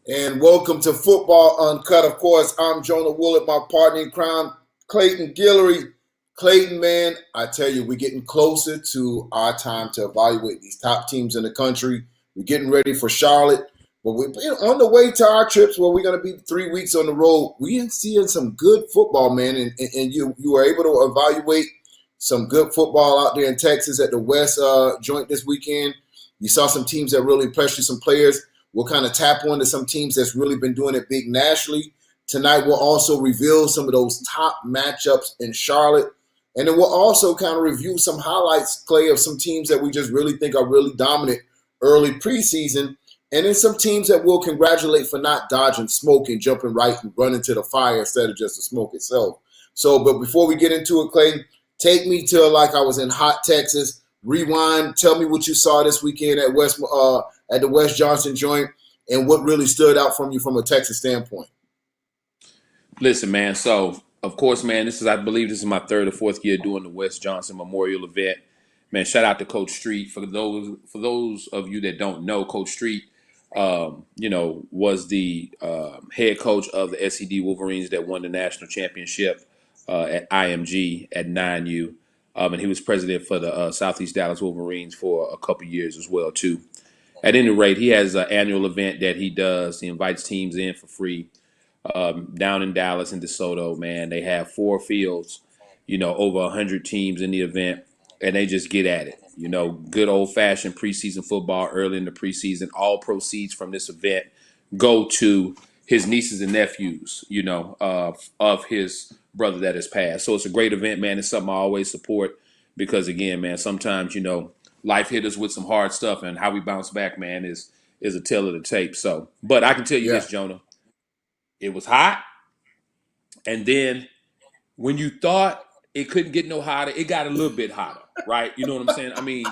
And welcome to Football Uncut. Of course, I'm Jonah Willett, my partner in crime, Clayton Guillory. Clayton, man, I tell you, we're getting closer to our time to evaluate these top teams in the country. We're getting ready for Charlotte, but we're on the way to our trips where we're going to be 3 weeks on the road. We're seeing some good football, man, and you were able to evaluate some good football out there in Texas at the West joint this weekend. You saw some teams that really impressed you, some players. We'll kind of tap into some teams that's really been doing it big nationally. Tonight, we'll also reveal some of those top matchups in Charlotte. And then we'll also kind of review some highlights, Clay, of some teams that we just really think are really dominant early preseason. And then some teams that we'll congratulate for not dodging smoke and jumping right and running to the fire instead of just the smoke itself. So, but before we get into it, Clay, take me to like I was in hot Texas. Rewind. Tell me what you saw this weekend at the West Johnson joint, and what really stood out from you from a Texas standpoint. Listen, man. So, of course, man, I believe this is my third or fourth year doing the West Johnson Memorial event. Man, shout out to Coach Street. For those of you that don't know, Coach Street, was the head coach of the SED Wolverines that won the national championship at IMG at 9U, and he was president for the Southeast Dallas Wolverines for a couple years as well too. At any rate, he has an annual event that he does. He invites teams in for free down in Dallas and DeSoto, man. They have four fields, over 100 teams in the event, and they just get at it. Good old fashioned preseason football early in the preseason. All proceeds from this event go to his nieces and nephews, of his brother that has passed. So it's a great event, man. It's something I always support because, again, man, sometimes, life hit us with some hard stuff, and how we bounce back, man, is a tale of the tape. So, but I can tell you Yeah, this, Jonah. It was hot. And then when you thought it couldn't get no hotter, it got a little bit hotter, right? You know what I'm saying? I mean,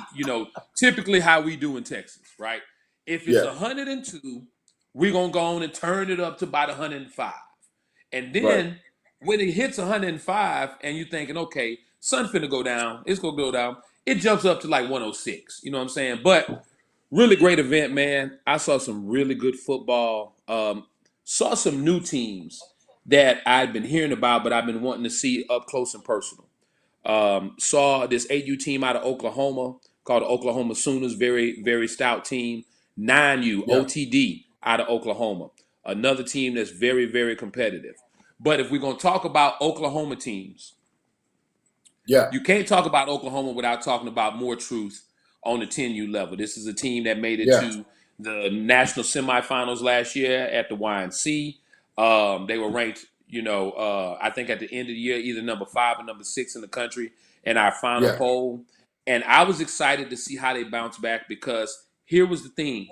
typically how we do in Texas, right? If it's yeah, 102, we're going to go on and turn it up to about 105. And right. then when it hits 105 and you're thinking, okay, sun finna go down, it's going to go down, it jumps up to like 106. You know what I'm saying? But really great event, man. I saw some really good football. Saw some new teams that I'd been hearing about, but I've been wanting to see up close and personal. Saw this 8U team out of Oklahoma called the Oklahoma Sooners, very, very stout team. 9U, Yeah, OTD out of Oklahoma, another team that's very, very competitive. But if we're going to talk about Oklahoma teams, yeah, you can't talk about Oklahoma without talking about more truth on the 10U level. This is a team that made it yeah, to the national semifinals last year at the YNC. They were ranked, I think at the end of the year, either number 5 or number 6 in the country in our final yeah. poll. And I was excited to see how they bounce back because here was the thing.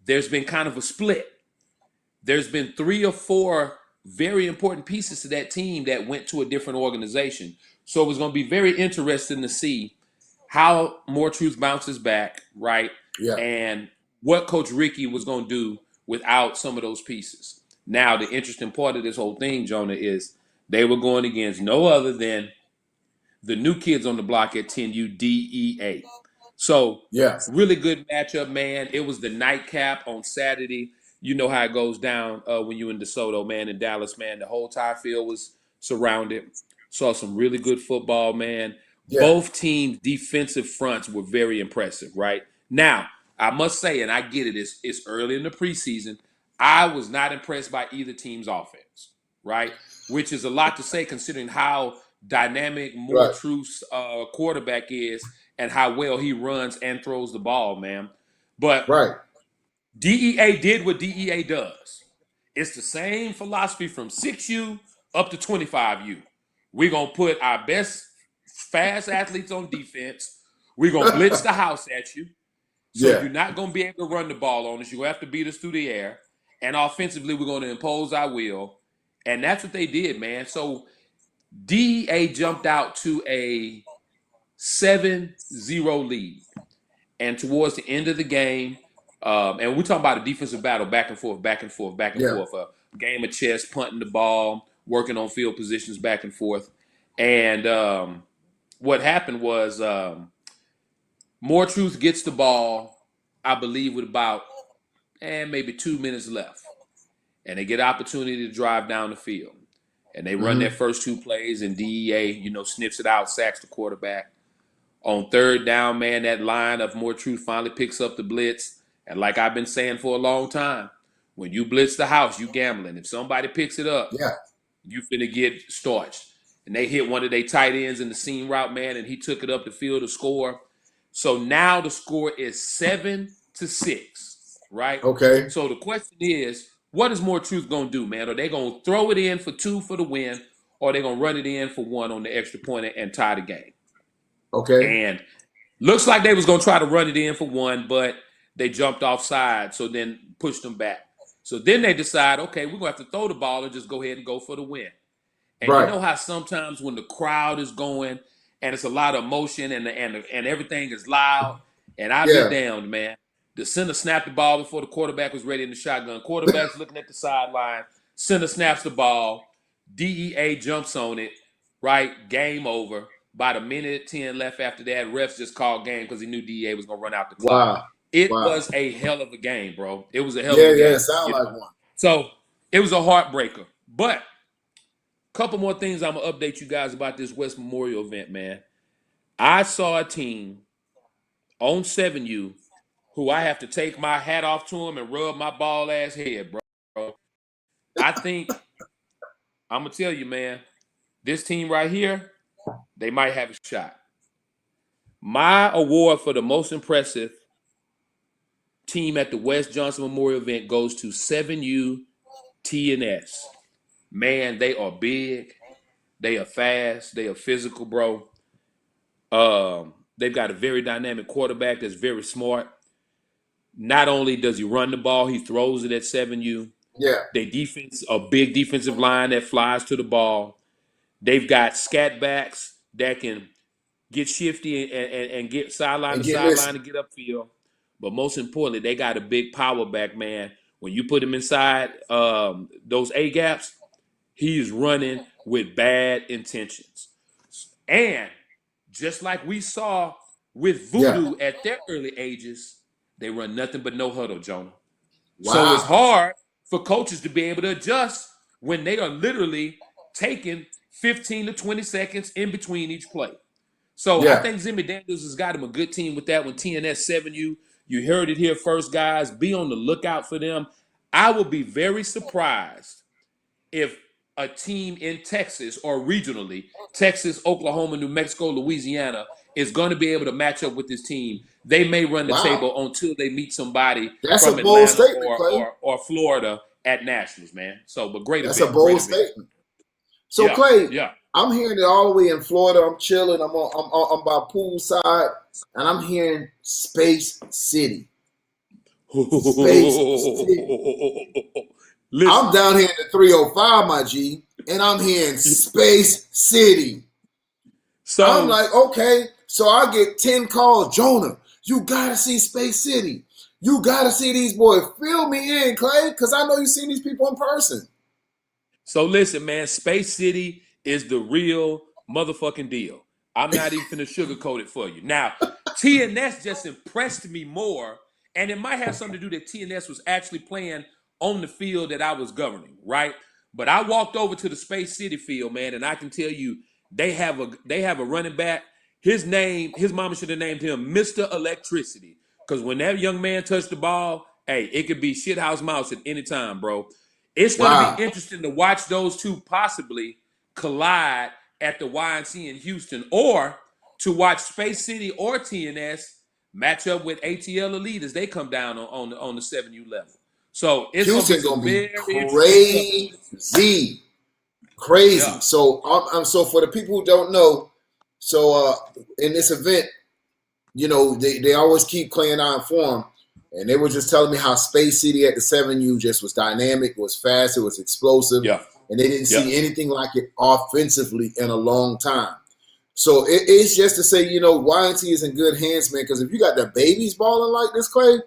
There's been kind of a split. There's been 3 or 4 very important pieces to that team that went to a different organization. So it was going to be very interesting to see how More Truth bounces back, right? Yeah. And what Coach Ricky was going to do without some of those pieces. Now, the interesting part of this whole thing, Jonah, is they were going against no other than the new kids on the block at 10U DEA. So, Yeah. really good matchup, man. It was the nightcap on Saturday. You know how it goes down when you're in DeSoto, man, in Dallas, man. The whole entire field was surrounded. Saw some really good football, man. Yeah. Both teams' defensive fronts were very impressive, right? Now, I must say, and I get it, it's early in the preseason. I was not impressed by either team's offense, right? Which is a lot to say considering how dynamic More Right. Truth's quarterback is and how well he runs and throws the ball, man. But Right. DEA did what DEA does. It's the same philosophy from 6U up to 25U. We're going to put our best fast athletes on defense. We're going to blitz the house at you. So Yeah. you're not going to be able to run the ball on us. You're going to have to beat us through the air. And offensively, we're going to impose our will. And that's what they did, man. So DEA jumped out to a 7-0 lead. And towards the end of the game, and we're talking about a defensive battle, back and forth, back and forth, back and Yeah. forth, a game of chess, punting the ball, working on field positions back and forth. And what happened was More Truth gets the ball, I believe, with about maybe 2 minutes left. and they get an opportunity to drive down the field. And they run their first 2 plays, and DEA, sniffs it out, sacks the quarterback. On third down, man, that line of More Truth finally picks up the blitz. And like I've been saying for a long time, when you blitz the house, you gambling. If somebody picks it up, Yeah. you finna get starched. And they hit one of their tight ends in the seam route, man, and he took it up the field to score. So now the score is 7-6, right? Okay. So the question is, what is More Truth gonna do, man? Are they gonna throw it in for 2 for the win, or are they gonna run it in for 1 on the extra point and tie the game? Okay. And looks like they was gonna try to run it in for 1, but they jumped offside, so then pushed them back. So then they decide, okay, we're gonna have to throw the ball and just go ahead and go for the win. And you Right. know how sometimes when the crowd is going and it's a lot of emotion and everything is loud, and I'll be Yeah. damned, man. The center snapped the ball before the quarterback was ready in the shotgun. Quarterback's looking at the sideline. Center snaps the ball. DEA jumps on it. Right? Game over. About a minute 10 left after that. Refs just called game because he knew DEA was going to run out the clock. Wow. It Wow. was a hell of a game, bro. It was a hell of Yeah. a Yeah. It game. sounds like one. So it was a heartbreaker. But couple more things I'm gonna update you guys about this West Memorial event, man. I saw a team on 7U who I have to take my hat off to them and rub my ball ass head, bro. I think I'm gonna tell you, man, this team right here, they might have a shot. My award for the most impressive team at the West Johnson Memorial event goes to 7U TNS. Man, they are big, they are fast, they are physical, bro. They've got a very dynamic quarterback that's very smart. Not only does he run the ball, he throws it at 7U. Yeah. They defense, a big defensive line that flies to the ball. They've got scat backs that can get shifty and get sideline And to get sideline missing. and get upfield. But most importantly, they got a big power back, man. When you put him inside those A gaps, he's running with bad intentions. And just like we saw with Yeah. Voodoo at their early ages, they run nothing but no huddle, Jonah. So it's Wow. hard for coaches to be able to adjust when they are literally taking 15 to 20 seconds in between each play. So I Yeah. think Zimmy Daniels has got him a good team with that one. TNS 7U. You heard it here first, guys. Be on the lookout for them. I will be very surprised if a team in Texas or regionally, Texas, Oklahoma, New Mexico, Louisiana, is going to be able to match up with this team. They may run the Wow. table until they meet somebody That's a from bold Atlanta statement, Clay. or Florida at Nationals, man. So, but great That's a event, great bold event. statement. So, Yeah, Clay, yeah. I'm hearing it all the way in Florida. I'm chilling. I'm by poolside, and I'm hearing Space City. Space City. I'm Listen, down here in the 305, my G, and I'm hearing Space City. I'm so like, okay. So I get 10 calls. Jonah, you gotta see Space City. You gotta see these boys. Fill me in, Clay, because I know you've seen these people in person. So listen, man, Space City is the real motherfucking deal. I'm not even finna sugarcoat it for you. Now, TNS just impressed me more, and it might have something to do that TNS was actually playing on the field that I was governing, right? But I walked over to the Space City field, man, and I can tell you they have a running back. His mama should have named him Mr. Electricity. Because when that young man touched the ball, hey, it could be shithouse mouse at any time, bro. It's going to be Wow. interesting to watch those two possibly collide at the YNC in Houston, or to watch Space City or TNS match up with ATL Elite as they come down on the 7U level. So it's going to be Houston some gonna be very interesting stuff to listen to. crazy. Crazy. Yeah, So so for the people who don't know, so in this event, they always keep Clay and I informed, and they were just telling me how Space City at the 7U just was dynamic, was fast, it was explosive, yeah, and they didn't yeah. see anything like it offensively in a long time. So it's just to say, YNT is in good hands, man, because if you got the babies balling like this, Clay,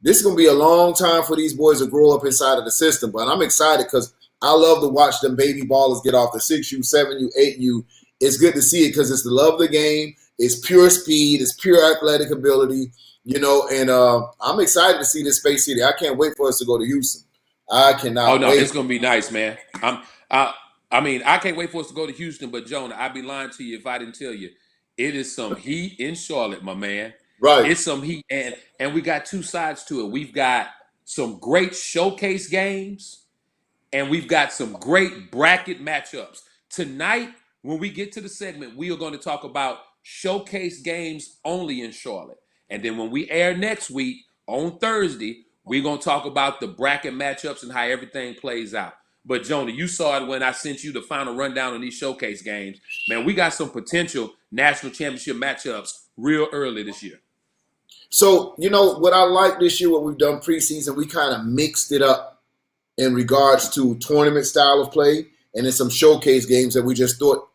this is going to be a long time for these boys to grow up inside of the system. But I'm excited because I love to watch them baby ballers get off the 6U, 7U, 8U. It's good to see it because it's the love of the game. It's pure speed. It's pure athletic ability, and I'm excited to see this Space City. I can't wait for us to go to Houston. I Oh cannot no, it's wait. gonna be nice, man. I I mean, I can't wait for us to go to Houston, but Jonah, I'd be lying to you if I didn't tell you. It is some heat in Charlotte, my man. Right. It's some heat, and we got two sides to it. We've got some great showcase games, and we've got some great bracket matchups. Tonight, when we get to the segment, we are going to talk about showcase games only in Charlotte. And then when we air next week on Thursday, we're going to talk about the bracket matchups and how everything plays out. But Jonah, you saw it when I sent you the final rundown on these showcase games. Man, we got some potential national championship matchups real early this year. So, what I like this year, what we've done preseason, we kind of mixed it up in regards to tournament style of play and then some showcase games that we just thought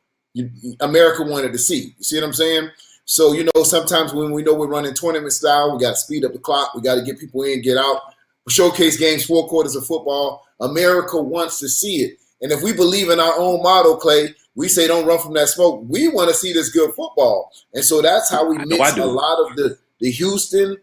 America wanted to see. You see what I'm saying? So, sometimes when we know we're running tournament style, we got to speed up the clock. We got to get people in, get out. Showcase games, 4 quarters of football. America wants to see it. And if we believe in our own motto, Clay, we say don't run from that smoke. We want to see this good football. And so that's how we I know I mix a do. lot of the Houston,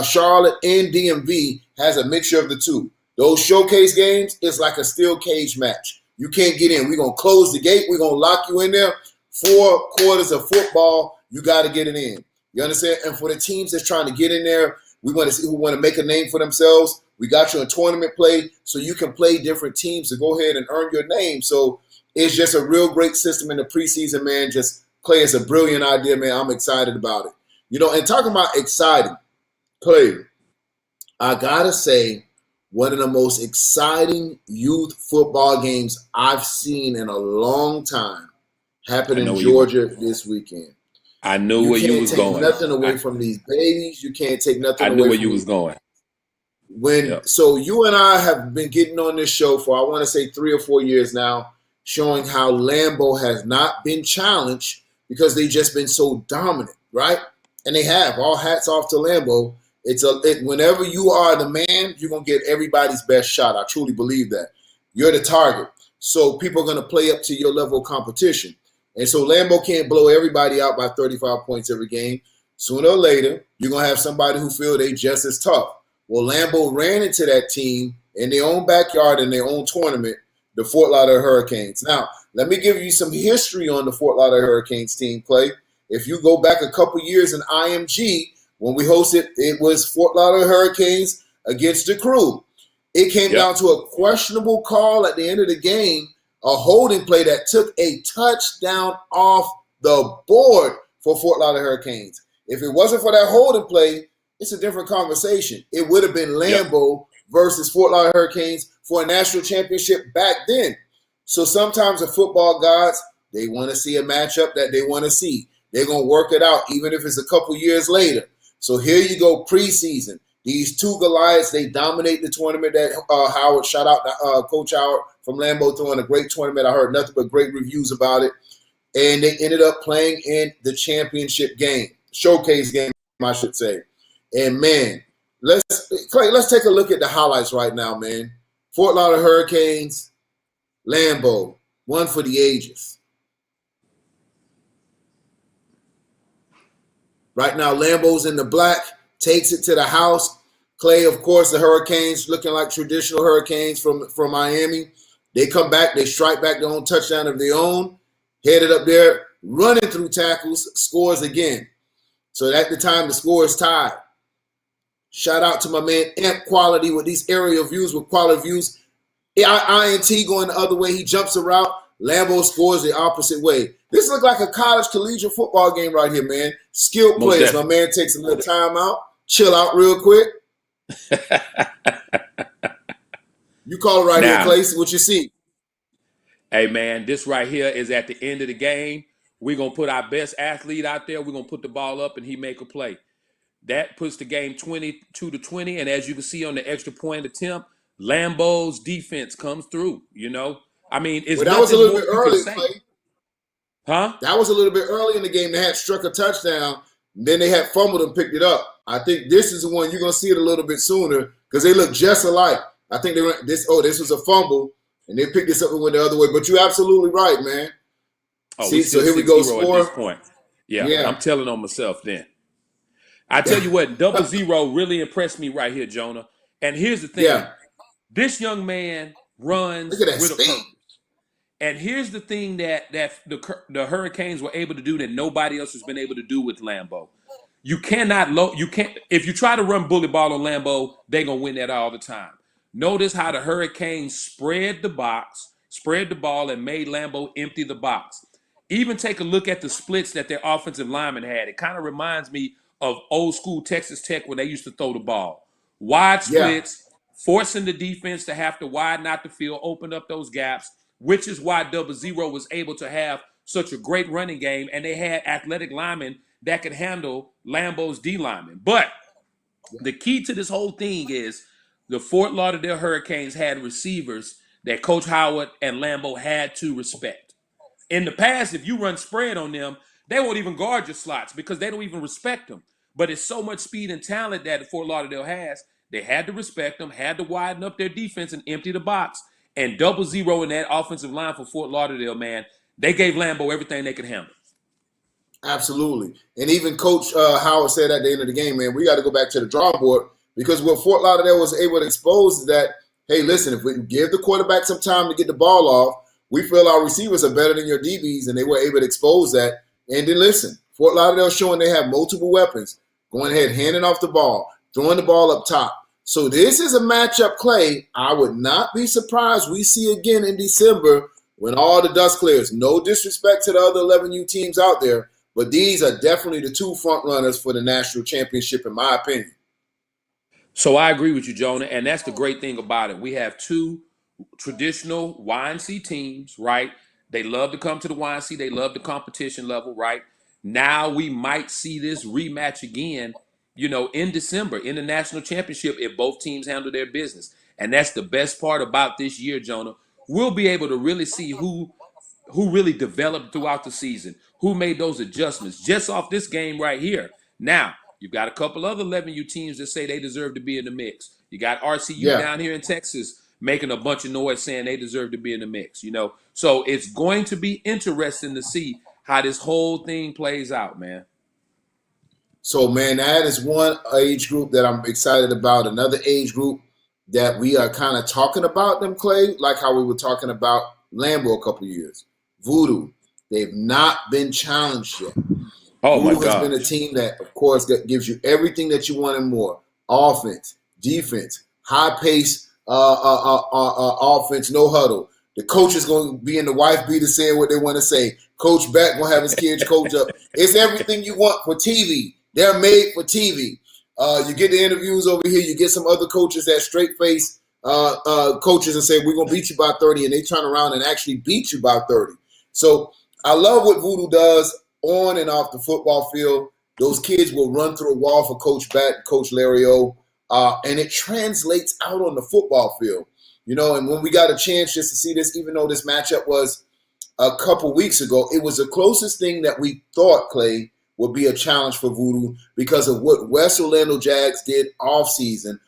Charlotte, and DMV has a mixture of the two. Those showcase games is like a steel cage match. You can't get in. We're going to close the gate. We're going to lock you in there. 4 quarters of football, you got to get it in. You understand? And for the teams that's trying to get in there, we want to see who want to make a name for themselves. We got you in tournament play so you can play different teams to go ahead and earn your name. So it's just a real great system in the preseason, man. Just Clay, it's a brilliant idea, man. I'm excited about it. And talking about exciting, Clay, I got to say, one of the most exciting youth football games I've seen in a long time happened I know in where you were. Georgia this weekend. I knew You where you can't was take going. nothing away from these babies. You can't take nothing I knew away where from you was these. going. Yep. So you and I have been getting on this show for, I want to say, 3 or 4 years now, showing how Lambeau has not been challenged because they've just been so dominant, right? And they have. All hats off to Lambeau. Whenever you are the man, you're gonna get everybody's best shot. I truly believe that. You're the target. So people are gonna play up to your level of competition. And so Lambeau can't blow everybody out by 35 points every game. Sooner or later, you're gonna have somebody who feel they just as tough. Well, Lambeau ran into that team in their own backyard in their own tournament, the Fort Lauderdale Hurricanes. Now, let me give you some history on the Fort Lauderdale Hurricanes team, Clay. If you go back a couple years in IMG, when we hosted, it was Fort Lauderdale Hurricanes against the Crew. It came Yep. down to a questionable call at the end of the game, a holding play that took a touchdown off the board for Fort Lauderdale Hurricanes. If it wasn't for that holding play, it's a different conversation. It would have been Yep. Lambeau versus Fort Lauderdale Hurricanes for a national championship back then. So sometimes the football gods, they want to see a matchup that they want to see. They're going to work it out, even if it's a couple years later. So here you go, preseason. These two Goliaths, they dominate the tournament that Howard, shout out to Coach Howard from Lambeau, throwing a great tournament. I heard nothing but great reviews about it. And they ended up playing in the championship game, showcase game, I should say. And man, let's take a look at the highlights right now, man. Fort Lauderdale Hurricanes, Lambeau, one for the ages. Right now, Lambeau's in the black, takes it to the house. Clay, of course, the Hurricanes looking like traditional Hurricanes from Miami. They come back, they strike back their own touchdown of their own, headed up there, running through tackles, scores again. So at the time, the score is tied. Shout out to my man Amp Quality with these aerial views, with quality views. INT going the other way. He jumps around. Lambeau scores the opposite way. This looks like a college collegiate football game right here, man. Skilled Most players. My man takes a little time out. Chill out real quick. You call it right here, Now, Clay. See what you see. hey man, this right here is at the end of the game. We're gonna put our best athlete out there. We're gonna put the ball up and he make a play. That puts the game 22-20. And as you can see on the extra point attempt, Lambeau's defense comes through. I mean, it's Well, that was a nothing little more bit you can early, say. Clay. Huh? That was a little bit early in the game. They had struck a touchdown. Then they had fumbled and picked it up. I think this is the one you're going to see it a little bit sooner because they look just alike. I think they went this was a fumble, and they picked this up and went the other way. But you're absolutely right, man. Oh, we See, so still here we go, 6-0 at this score. point. Yeah, Yeah. I'm telling on myself then. I tell you what, 0-0 really impressed me right here, Jonah. And here's the thing. Yeah. This young man Look runs at that with a speed. purpose. And here's the thing that the Hurricanes were able to do that nobody else has been able to do with Lambeau. You can't if you try to run bully ball on Lambeau, they're gonna win that all the time. Notice how the Hurricanes spread the ball, and made Lambeau empty the box. Even take a look at the splits that their offensive lineman had. It kind of reminds me of old school Texas Tech when they used to throw the ball. Wide Yeah, splits, forcing the defense to have to widen out the field, open up those gaps, which is why Double Zero was able to have such a great running game, and they had athletic linemen that could handle Lambeau's D linemen. But the key to this whole thing is the Fort Lauderdale Hurricanes had receivers that Coach Howard and Lambeau had to respect. In the past, if you run spread on them, they won't even guard your slots because they don't even respect them. But it's so much speed and talent that Fort Lauderdale has. They had to respect them, had to widen up their defense and empty the box. And Double Zero in that offensive line for Fort Lauderdale, man, they gave Lambeau everything they could handle. absolutely. And even Coach Howard said at the end of the game, man, we got to go back to the drawing board because what Fort Lauderdale was able to expose is that, hey, listen, if we give the quarterback some time to get the ball off, we feel our receivers are better than your DBs, and they were able to expose that. And then listen, Fort Lauderdale showing they have multiple weapons, going ahead, handing off the ball, throwing the ball up top. So this is a matchup, Clay. I would not be surprised we see again in December when all the dust clears. No disrespect to the other 11U teams out there, but these are definitely the two front runners for the national championship, in my opinion. So I agree with you, Jonah, and that's the great thing about it. We have two traditional YNC teams, right? They love to come to the YNC. They love the competition level, right? Now we might see this rematch again, in December in the national championship if both teams handle their business. And that's the best part about this year, Jonah. We'll be able to really see who really developed throughout the season, who made those adjustments just off this game right here. Now, you've got a couple other 11U teams that say they deserve to be in the mix. You got RCU Yeah. down here in Texas making a bunch of noise saying they deserve to be in the mix. So it's going to be interesting to see how this whole thing plays out, man. So, man, that is one age group that I'm excited about. Another age group that we are kind of talking about them, Clay, like how we were talking about Lambeau a couple years. Voodoo. They've not been challenged yet. Oh my Voodoo has been a gosh. team that, of course, that gives you everything that you want and more. Offense, defense, high pace offense, no huddle. The coach is going to be in the wife beater saying what they want to say. Coach back going to have his kids coach up. It's everything you want for TV. They're made for TV. You get the interviews over here. You get some other coaches that straight face coaches and say, we're going to beat you by 30, and they turn around and actually beat you by 30. So I love what Voodoo does on and off the football field. Those kids will run through a wall for Coach Bat, Coach Lario, and it translates out on the football field. And when we got a chance just to see this, even though this matchup was a couple weeks ago, it was the closest thing that we thought, Clay, would be a challenge for Voodoo because of what West Orlando Jags did off season,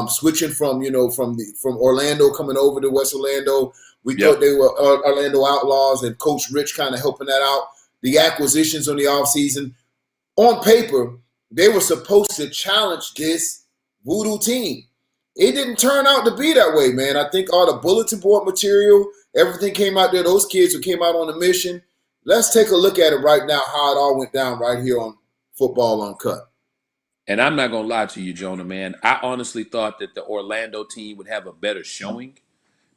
switching from Orlando coming over to West Orlando. We thought Yep. they were Orlando Outlaws, and Coach Rich kind of helping that out. The acquisitions on the offseason, on paper, they were supposed to challenge this Voodoo team. It didn't turn out to be that way, man. I think all the bulletin board material, everything came out there. Those kids who came out on a mission. Let's take a look at it right now, how it all went down right here on Football Uncut. And I'm not gonna lie to you, Jonah, man. I honestly thought that the Orlando team would have a better showing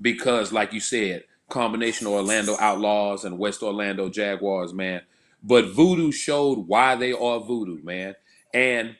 because, like you said, combination of Orlando Outlaws and West Orlando Jaguars, man. But Voodoo showed why they are Voodoo, man. And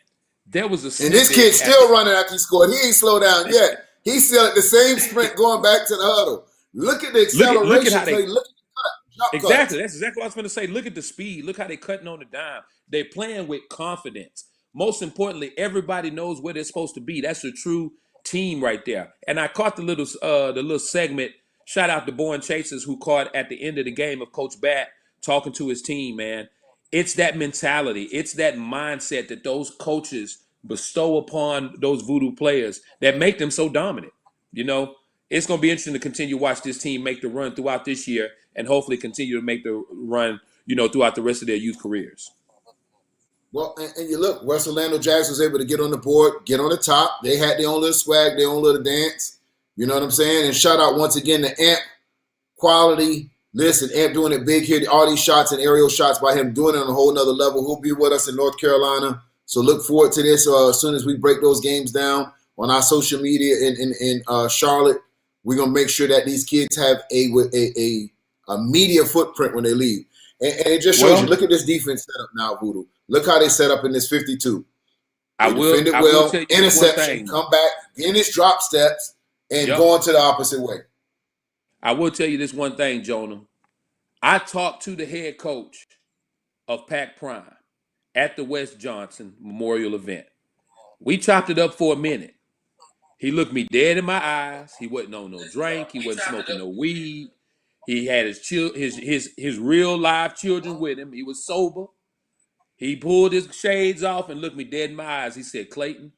there was a And this snippet kid's at the still running after he scored. He ain't slowed down yet. He's still at the same sprint going back to the huddle. Look at the look at acceleration how they play. Look at the jump exactly. cuts. That's exactly what I was going to say. Look at the speed. Look how they're cutting on the dime. They're playing with confidence. Most importantly, everybody knows where they're supposed to be. That's a true team right there. And I caught the little segment. Shout out to Born Chasers who caught at the end of the game of Coach Bat talking to his team. Man, it's that mentality. It's that mindset that those coaches bestow upon those voodoo players that make them so dominant. You know, it's going to be interesting to continue to watch this team make the run throughout this year and hopefully continue to make the run, throughout the rest of their youth careers. Well, and you look, West Orlando Jags was able to get on the board, get on the top. They had their own little swag, their own little dance. You know what I'm saying? And shout out once again to Amp Quality. Listen, Amp doing it big here. All these shots and aerial shots by him doing it on a whole nother level. He'll be with us in North Carolina. So look forward to this as soon as we break those games down on our social media in Charlotte. We're going to make sure that these kids have a media footprint when they leave. And it just shows you. Well, Look at this defense setup now, Voodoo. Look how they set up in this 52. They defend it I will well, tell you this one interception, thing though. come back, in his drop steps, and Yep. going to the opposite way. I will tell you this one thing, Jonah. I talked to the head coach of Pac Prime at the West Johnson Memorial event. We chopped it up for a minute. He looked me dead in my eyes. He wasn't on no drink. He wasn't smoking no weed. He had his real live children with him. He was sober. He pulled his shades off and looked me dead in my eyes. He said, Clayton,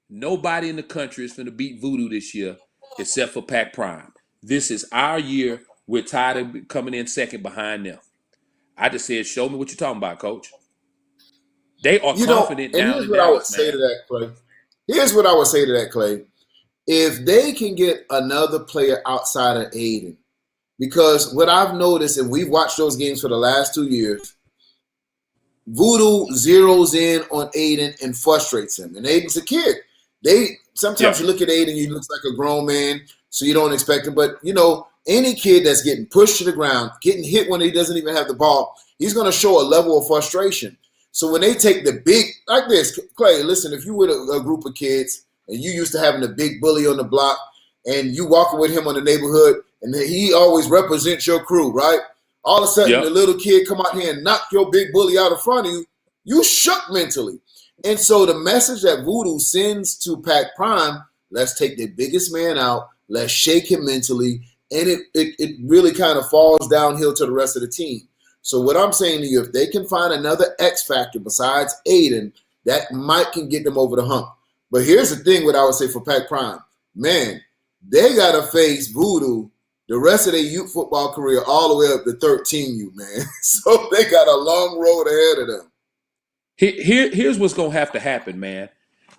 nobody in the country is going to beat Voodoo this year except for Pac Prime. This is our year. We're tired of coming in second behind them. I just said, show me what you're talking about, coach. They are confident And down here's in what I would Dallas, say man. to that, Clay. Here's what I would say to that, Clay. If they can get another player outside of Aiden, because what I've noticed, and we've watched those games for the last 2 years, Voodoo zeroes in on Aiden and frustrates him. And Aiden's a kid. Sometimes Yeah. you look at Aiden, he looks like a grown man, so you don't expect him. But any kid that's getting pushed to the ground, getting hit when he doesn't even have the ball, he's going to show a level of frustration. So when they take the big like this, Clay, listen, if you were a group of kids and you used to having a big bully on the block and you walking with him on the neighborhood and he always represents your crew, right? All of a sudden, the Yep. little kid come out here and knock your big bully out in front of you, you shook mentally. And so the message that Voodoo sends to Pac Prime, let's take the biggest man out, let's shake him mentally, and it really kind of falls downhill to the rest of the team. So what I'm saying to you, if they can find another X factor besides Aiden, that might can get them over the hump. But here's the thing, what I would say for Pac Prime, man, they gotta face Voodoo the rest of their youth football career all the way up to 13U, man. So they got a long road ahead of them. Here's what's gonna have to happen, man.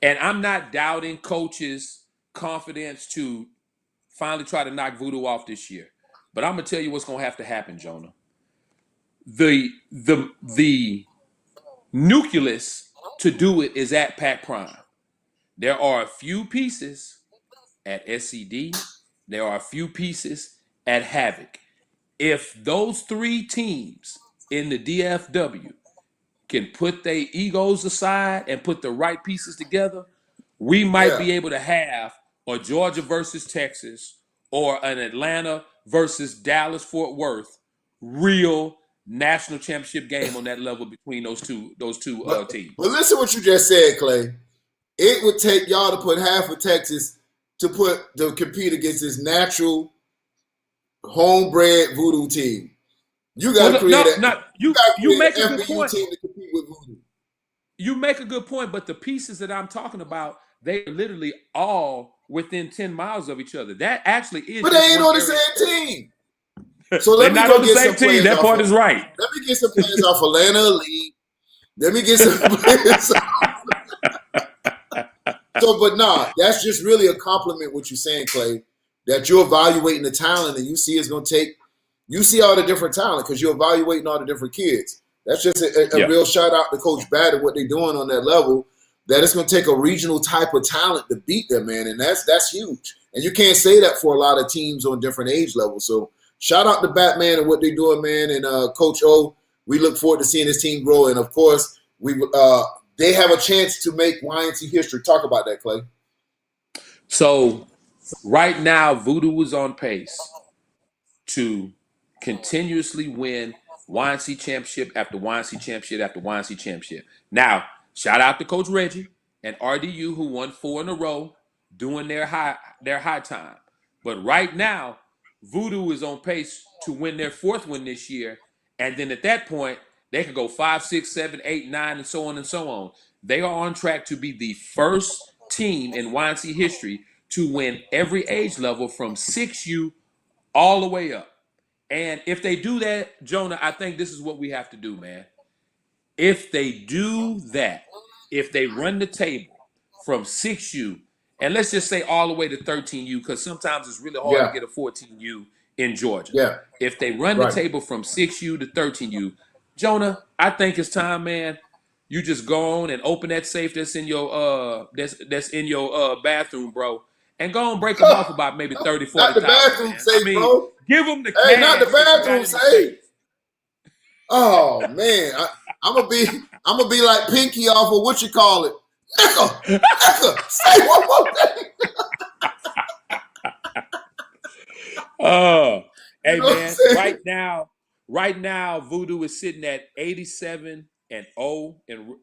And I'm not doubting coaches' confidence to finally try to knock Voodoo off this year. But I'm gonna tell you what's gonna have to happen, Jonah. The nucleus to do it is at Pac Prime. There are a few pieces at SCD. There are a few pieces at Havoc. If those three teams in the DFW can put their egos aside and put the right pieces together, we might Yeah. be able to have a Georgia versus Texas or an Atlanta versus Dallas Fort Worth real national championship game on that level between those two But teams. listen what you just said, Clay. It would take y'all to put half of Texas to compete against this natural homebred Voodoo team. You got to Well, create no, a no, you got to you create make a an good FBU point. team to compete with Voodoo. You make a good point, but the pieces that I'm talking about, they are literally all within 10 miles of each other. That actually is But they just ain't one on the area same code. team. So They're let me not go on the get same some team. players That off part of is right. let me get some players off Atlanta Elite. Let me get some players. So, but nah, that's just really a compliment what you're saying, Clay. That you're evaluating the talent and you see it's going to take. You see all the different talent because you're evaluating all the different kids. That's just a Yeah. real shout out to Coach Bad and what they're doing on that level. That it's going to take a regional type of talent to beat them, man, and that's huge. And you can't say that for a lot of teams on different age levels. So shout out to Batman and what they're doing, man, and Coach O. We look forward to seeing this team grow, and of course, they have a chance to make YNC history. Talk about that, Clay. So right now, Voodoo is on pace to continuously win YNC championship after YNC championship after YNC championship. Now, shout out to Coach Reggie and RDU who won 4 in a row doing their high time. But right now, Voodoo is on pace to win their fourth one this year. And then at that point, they could go 5, 6, 7, 8, 9, and so on and so on. They are on track to be the first team in YNC history to win every age level from 6U all the way up. And if they do that, Jonah, I think this is what we have to do, man. If they do that, if they run the table from 6U and let's just say all the way to 13U, because sometimes it's really hard to Yeah, get a 14U in Georgia. yeah, If they run the right. table from 6U to 13U, Jonah, I think it's time, man. You just go on and open that safe that's in your that's in your bathroom, bro, and go and break them off about maybe 30, Not the 40,000, bathroom man. I safe, mean, bro. give them the Hey, not the cash that you got bathroom in the safe. safe. Oh man, I'm gonna be like Pinky off of what you call it, Nicka. Say one more thing. Oh, You hey know what I'm man, saying? right now, Voodoo is sitting at 87-0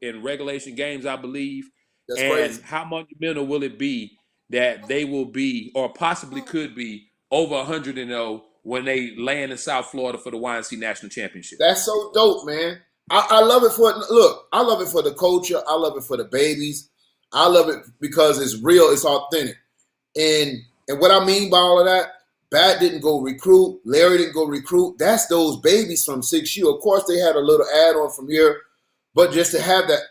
in regulation games, I believe. That's And crazy. how monumental will it be that they will be, or possibly could be, over 100-0 when they land in South Florida for the YNC National Championship? That's so dope, man. I love it for look. I love it for the culture. I love it for the babies. I love it because it's real. It's authentic. And what I mean by all of that, Bat didn't go recruit. Larry didn't go recruit. That's those babies from 6U. Of course, they had a little add on from here, but just to have that,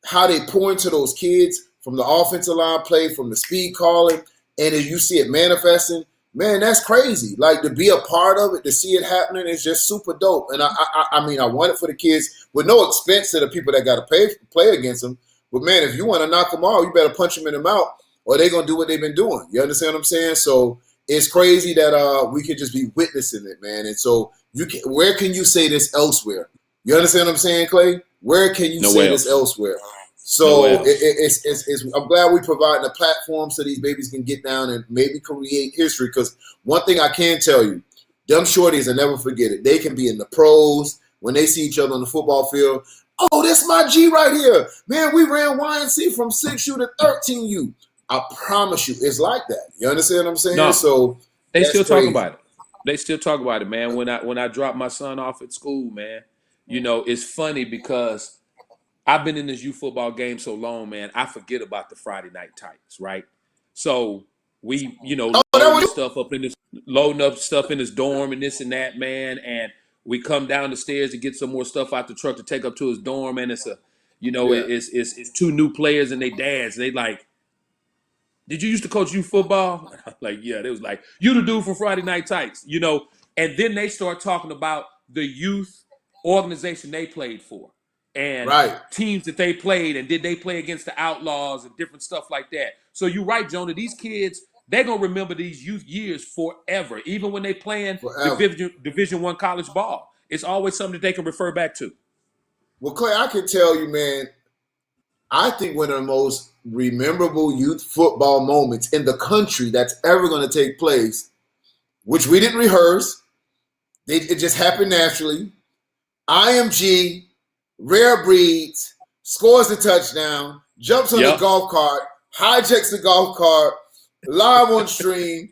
how they pour into those kids from the offensive line play, from the speed calling, and as you see it manifesting, man, that's crazy. Like to be a part of it, to see it happening is just super dope. And I mean, I want it for the kids with no expense to the people that got to play against them. But man, if you want to knock them out, you better punch them in the mouth, or they're gonna do what they've been doing. You understand what I'm saying? So it's crazy that we could just be witnessing it, man. And so where can you say this elsewhere? You understand what I'm saying, Clay? Where can you say Nowhere this else. elsewhere? Nowhere So else. it's I'm glad we're providing a platform so these babies can get down and maybe create history. Because one thing I can tell you, them shorties will never forget it. They can be in the pros when they see each other on the football field. Oh, this my G right here. Man, we ran YNC from 6U to 13U. I promise you, it's like that. You understand what I'm saying? No, So they that's still talk crazy. about it. They still talk about it, man. When I drop my son off at school, man, it's funny because I've been in this youth football game so long, man. I forget about the Friday night tights, right? So we, Oh, that was you? loading up stuff in his dorm and this and that, man. And we come down the stairs to get some more stuff out the truck to take up to his dorm, and Yeah, it's two new players and they dads. They like, did you used to coach youth football? And I'm like, yeah. They was like, you the dude from Friday Night Tights. And then they start talking about the youth organization they played for and right. teams that they played, and did they play against the Outlaws and different stuff like that. So you're right, Jonah. These kids, they're gonna remember these youth years forever, even when they playing Forever. Division I college ball. It's always something that they can refer back to. Well, Clay, I can tell you, man, I think one of the most memorable youth football moments in the country that's ever going to take place, which we didn't rehearse, it just happened naturally. IMG, Rare Breeds, scores the touchdown, jumps on the Yep. golf cart, hijacks the golf cart, live on stream,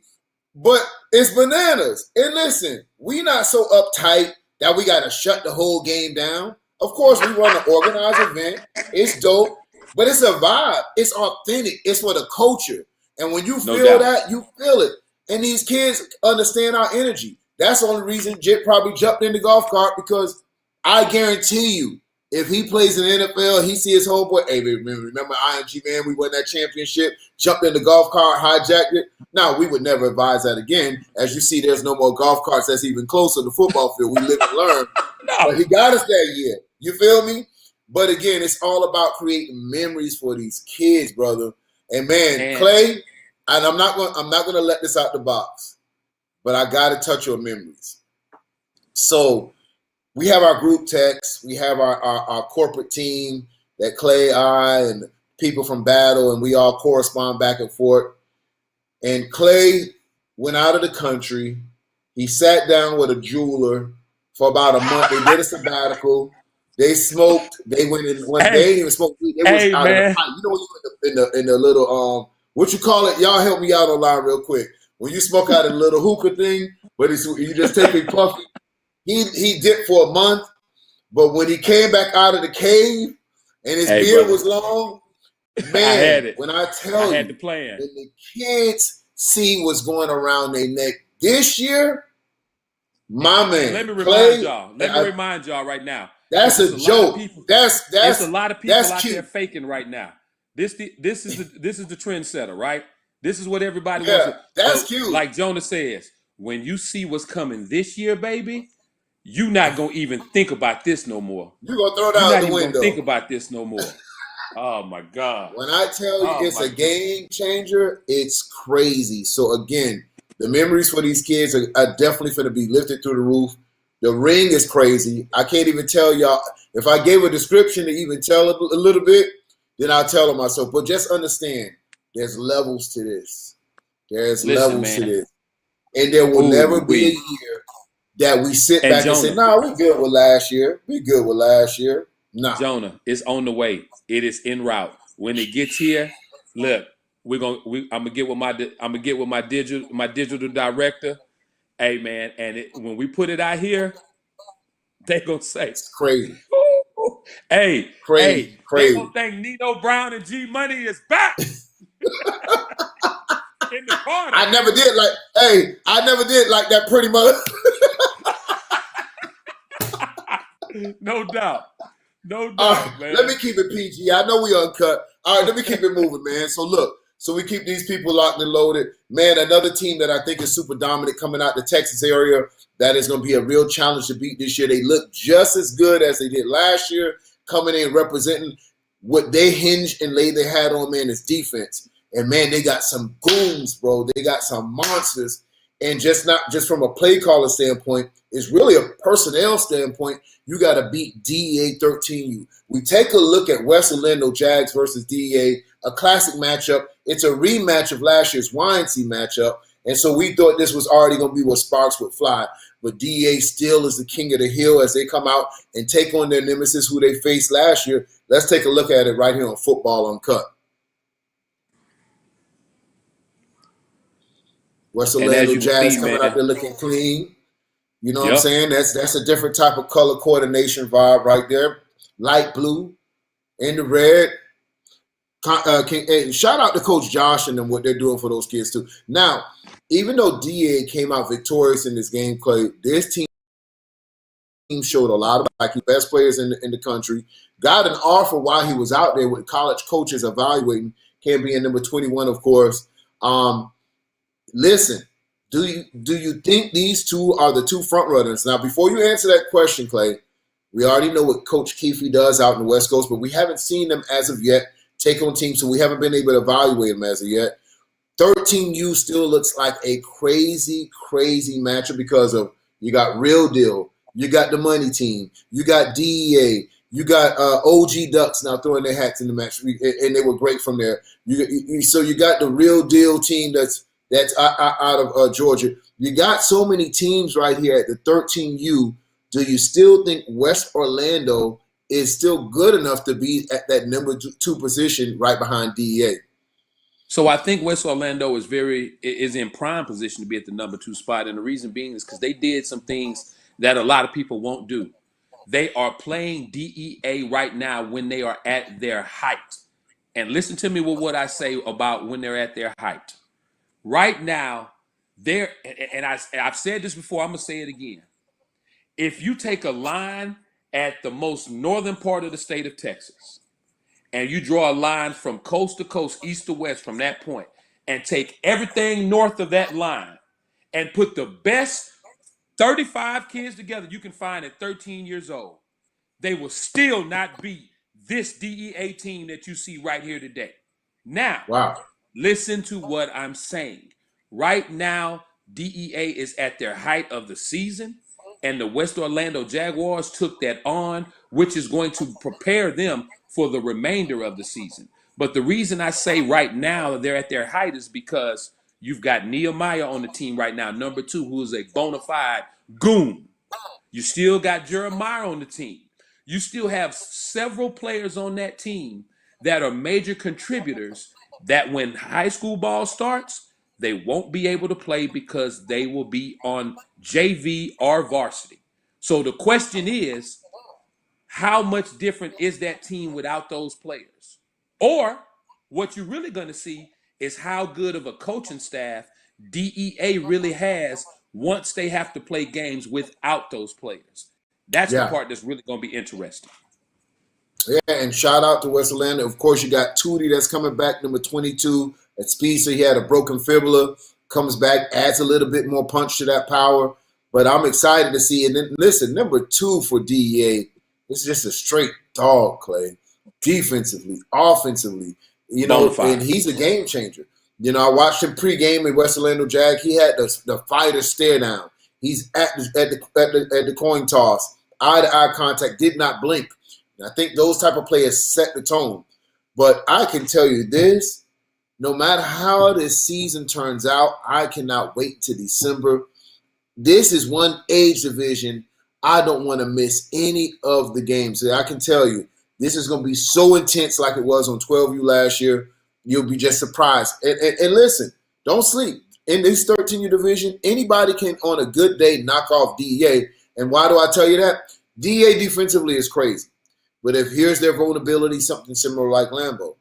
but it's bananas. And listen, we not so uptight that we got to shut the whole game down. Of course, we run an organized event. It's dope, but it's a vibe. It's authentic. It's for the culture. And when you No feel doubt. that, you feel it. And these kids understand our energy. That's the only reason Jit probably jumped in the golf cart, because I guarantee you, if he plays in the NFL, he see his homeboy. Hey, remember IMG, man? We won that championship. Jumped in the golf cart, hijacked it. Now, we would never advise that again. As you see, there's no more golf carts that's even closer to the football field. We live and learn. But No. he got us that year. You feel me? But again, it's all about creating memories for these kids, brother. And man, And Clay, and I'm not gonna let this out the box, but I gotta touch your memories. So we have our group text, we have our corporate team that Clay, I, and people from Battle, and we all correspond back and forth. And Clay went out of the country. He sat down with a jeweler for about a month. They did a sabbatical. They smoked. They went in. They hey, didn't even smoke weed. They was hey, out in the man. pipe. You know when you in the little what you call it? Y'all help me out online real quick. When you smoke out of the little hookah thing, but you just take a puff. He dipped for a month, but when he came back out of the cave and his Hey, beard brother. was long, I had man, it. when I I tell had the you, plan. when the kids see what's going around their neck this year, my And let man, me remind Clay, y'all. Let me remind y'all right now, because that's it's a a lot of joke. people. That's It's a that's lot of people that's out there cute. faking right now. This is the trendsetter, right? This is what everybody wants Yeah, to. that's But cute. like Jonah says, when you see what's coming this year, baby, you not gonna even think about this no more. You gonna throw that You're out not the even gonna think window. about this no more. Oh my God. When I tell you Oh it's my a God. game changer, it's crazy. So again, the memories for these kids are definitely going to be lifted through the roof. The ring is crazy. I can't even tell y'all. If I gave a description to even tell a little bit, then I'll tell it myself. But just understand, there's levels to this. There's Listen, levels to man. this. And there will never Ooh be a wee. year that we sit And back and say, Jonah, nah, we good with last year. We good with last year. Nah. Jonah, it's on the way. It is en route. When it gets here, look, I'm gonna get with my digital director. Hey man, and when we put it out here, they gonna say, It's crazy. "Ooh, hey, hey, Crazy. they gonna Crazy. think Nino Brown and G Money is back in the corner." I never did like, hey, I never did like that pretty much. No doubt, no All right, doubt, let me man. keep it PG. I know we uncut. All right, let me keep it moving, man. So look, so we keep these people locked and loaded. Man, another team that I think is super dominant coming out the Texas area that is going to be a real challenge to beat this year. They look just as good as they did last year, coming in representing what they hinged and laid their hat on, man, is defense. And man, they got some goons, bro. They got some monsters. And just not just from a play caller standpoint, it's really a personnel standpoint. You got to beat DEA 13U. We take a look at West Orlando Jags versus DEA, a classic matchup. It's a rematch of last year's YNC matchup. And so we thought this was already going to be where sparks would fly. But DEA still is the king of the hill as they come out and take on their nemesis who they faced last year. Let's take a look at it right here on Football Uncut. West And as Orlando you can see, Jazz coming out man, there looking clean. You know what I'm yep. saying? That's a different type of color coordination vibe right there. Light blue and the red. And shout out to Coach Josh and them what they're doing for those kids too. Now, even though DA came out victorious in this game, Clay, this team showed a lot of like the best players in the country. Got an offer while he was out there with college coaches evaluating. Can't be in number 21, of course. Listen, do you think these two are the two front runners? Now, before you answer that question, Clay, we already know what Coach Keefe does out in the West Coast, but we haven't seen them as of yet take on teams, so we haven't been able to evaluate them as of yet. 13U still looks like a crazy, crazy matchup because of you got Real Deal, you got the Money Team, you got DEA, you got OG Ducks now throwing their hats in the match, and they were great from there. So you got the Real Deal team that's out of Georgia. You got so many teams right here at the 13U. Do you still think West Orlando is still good enough to be at that number two position right behind DEA? So I think West Orlando is in prime position to be at the number 2 spot, and the reason being is because they did some things that a lot of people won't do. They are playing DEA right now when they are at their height. And listen to me with what I say about when they're at their height. Right now, I've said this before, I'm gonna say it again. If you take a line at the most northern part of the state of Texas, and you draw a line from coast to coast, east to west from that point, and take everything north of that line and put the best 35 kids together you can find at 13 years old, they will still not beat this DEA team that you see right here today. Now, Wow. listen to what I'm saying. Right now, DEA is at their height of the season, and the West Orlando Jaguars took that on, which is going to prepare them for the remainder of the season. But the reason I say right now they're at their height is because you've got Nehemiah on the team right now, number 2, who is a bona fide goon. You still got Jeremiah on the team. You still have several players on that team that are major contributors that when high school ball starts, they won't be able to play because they will be on JV or varsity. So the question is, how much different is that team without those players? Or what you're really going to see is how good of a coaching staff DEA really has once they have to play games without those players. That's the Yeah. part that's really going to be interesting. Yeah, and shout out to West Atlanta. Of course, you got Tootie that's coming back, number 22, At speed, so he had a broken fibula, comes back, adds a little bit more punch to that power. But I'm excited to see. And then listen, number 2 for DEA is just a straight dog, Clay. Defensively, offensively, Bona and fide. he's a game changer. I watched him pregame in West Orlando Jag. He had the fighter stare down. He's at the coin toss, eye to eye contact, did not blink. And I think those type of players set the tone. But I can tell you this: no matter how this season turns out, I cannot wait till December. This is one age division I don't want to miss any of the games. I can tell you, this is going to be so intense like it was on 12U last year. You'll be just surprised. And listen, don't sleep. In this 13U division, anybody can, on a good day, knock off DEA. And why do I tell you that? DEA defensively is crazy. But if here's their vulnerability, something similar like Lambeau.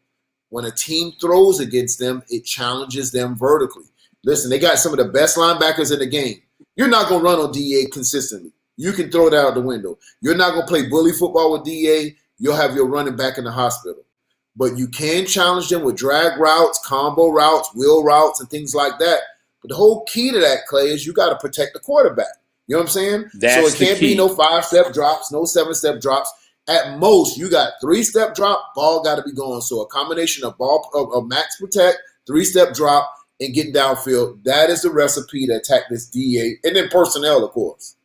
When a team throws against them, it challenges them vertically. Listen, they got some of the best linebackers in the game. You're not going to run on DEA consistently. You can throw that out the window. You're not going to play bully football with DEA. You'll have your running back in the hospital. But you can challenge them with drag routes, combo routes, wheel routes, and things like that. But the whole key to that, Clay, is you got to protect the quarterback. You know what I'm saying? So it That's the can't be key. no 5-step drops, no 7-step drops. At most, you got 3-step drop, ball got to be going. So a combination of max protect, 3-step drop, and getting downfield. That is the recipe to attack this DEA. And then personnel, of course.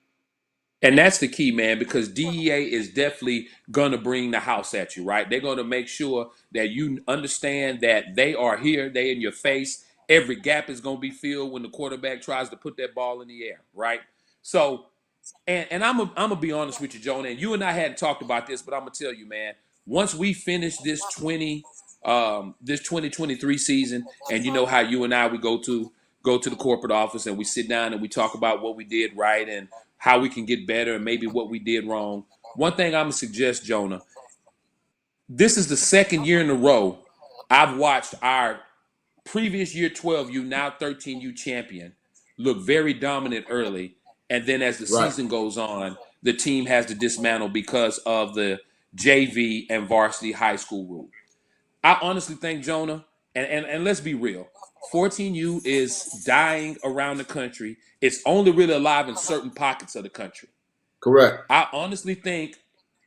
And that's the key, man, because DEA is definitely going to bring the house at you, right? They're going to make sure that you understand that they are here, they in your face. Every gap is going to be filled when the quarterback tries to put that ball in the air, right? So, and I'm gonna be honest with you, Jonah, and you and I hadn't talked about this, but I'm gonna tell you, man. Once we finish this 2023 season, and you know how you and I we go to the corporate office and we sit down and we talk about what we did right and how we can get better and maybe what we did wrong. One thing I'm gonna suggest, Jonah, this is the second year in a row I've watched our previous year 12U, now 13U champion, look very dominant early. And then as the Right. season goes on, the team has to dismantle because of the JV and varsity high school rule. I honestly think, Jonah, and let's be real, 14U is dying around the country. It's only really alive in certain pockets of the country. Correct. I honestly think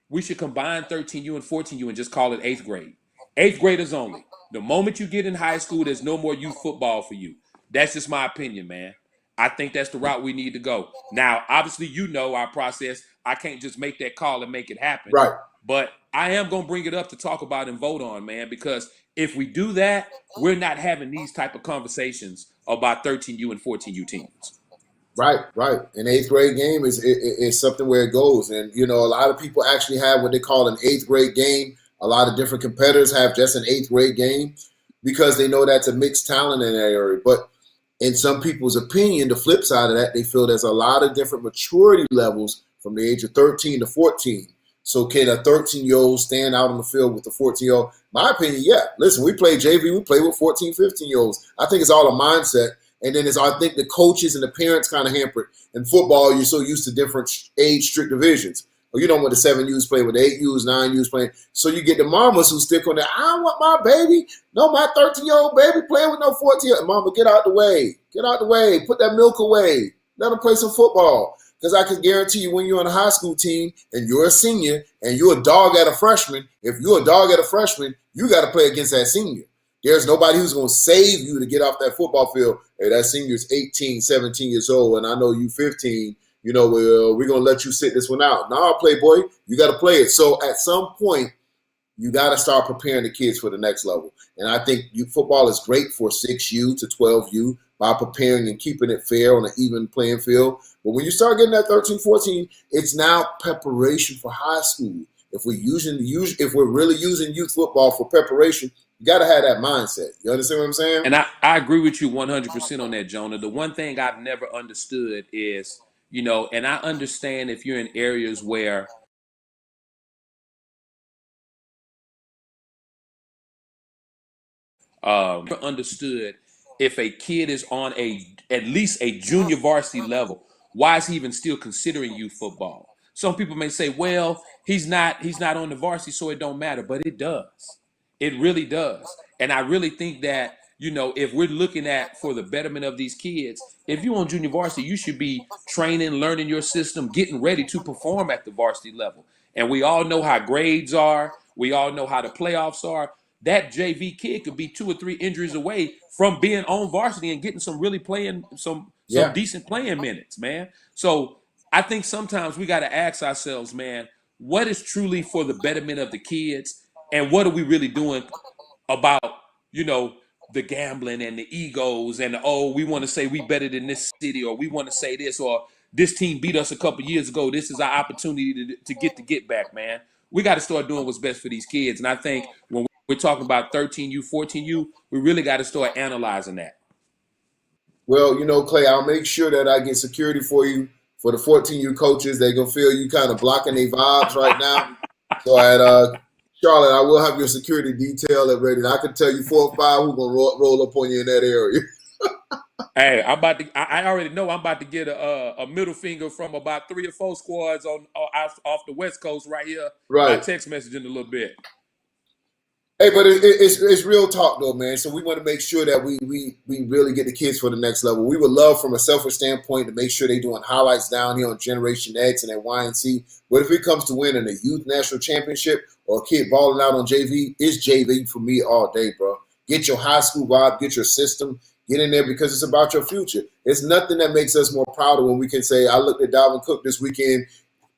we should combine 13U and 14U and just call it eighth grade. Eighth graders only. The moment you get in high school, there's no more youth football for you. That's just my opinion, man. I think that's the route we need to go. Now, obviously, you know our process. I can't just make that call and make it happen. Right. But I am going to bring it up to talk about and vote on, man, because if we do that, we're not having these type of conversations about 13U and 14U teams. Right. An eighth grade game is something where it goes. And, a lot of people actually have what they call an eighth grade game. A lot of different competitors have just an eighth grade game because they know that's a mixed talent in that area. But in some people's opinion, the flip side of that, they feel there's a lot of different maturity levels from the age of 13 to 14. So can a 13-year-old stand out on the field with a 14-year-old? My opinion, yeah. Listen, we play JV, we play with 14, 15-year-olds. I think it's all a mindset. And then I think the coaches and the parents kind of hampered. In football, you're so used to different age strict divisions. Well, you don't want the 7U's playing with the 8U's, 9U's playing. So you get the mamas who stick on that. I don't want my baby, no, my 13-year-old baby playing with no 14-year-old. Mama, get out the way. Get out the way. Put that milk away. Let them play some football. Because I can guarantee you when you're on a high school team and you're a senior and you're a dog at a freshman, if you're a dog at a freshman, you got to play against that senior. There's nobody who's going to save you to get off that football field. Hey, that senior's 18, 17 years old, and I know you 15. Well, we're going to let you sit this one out. Nah, Playboy, you got to play it. So at some point, you got to start preparing the kids for the next level. And I think football is great for 6U to 12U by preparing and keeping it fair on an even playing field. But when you start getting that 13, 14, it's now preparation for high school. If we're really using youth football for preparation, you got to have that mindset. You understand what I'm saying? And I agree with you 100% on that, Jonah. The one thing I've never understood is, and I understand if you're in areas where understood if a kid is on at least a junior varsity level, why is he even still considering youth football? Some people may say, well, he's not on the varsity, so it don't matter, but it does. It really does. And I really think that if we're looking at for the betterment of these kids, if you're on junior varsity, you should be training, learning your system, getting ready to perform at the varsity level. And we all know how grades are. We all know how the playoffs are. That JV kid could be 2 or 3 injuries away from being on varsity and getting some really playing some Yeah. decent playing minutes, man. So I think sometimes we got to ask ourselves, man, what is truly for the betterment of the kids, and what are we really doing about, you know, the gambling and the egos and we want to say we better than this city, or we want to say this, or this team beat us a couple years ago. This is our opportunity to get back, man. We got to start doing what's best for these kids. And I think when we're talking about 13U, 14U, we really got to start analyzing that. Well, Clay, I'll make sure that I get security for you for the 14U coaches. They're going to feel you kind of blocking their vibes right now. So at Charlotte, I will have your security detail at ready. And I can tell you 4 or 5 who's going to roll up on you in that area. Hey, I'm about to. I already know I'm about to get a middle finger from about 3 or 4 squads off the West Coast right here by Right. text message in a little bit. Hey, but it's real talk though, man. So we want to make sure that we really get the kids for the next level. We would love, from a selfish standpoint, to make sure they're doing highlights down here on Generation X and at YNC. But if it comes to winning a youth national championship or a kid balling out on JV, it's JV for me all day, bro. Get your high school vibe, get your system, get in there, because it's about your future. It's nothing that makes us more prouder when we can say, I looked at Dalvin Cook this weekend,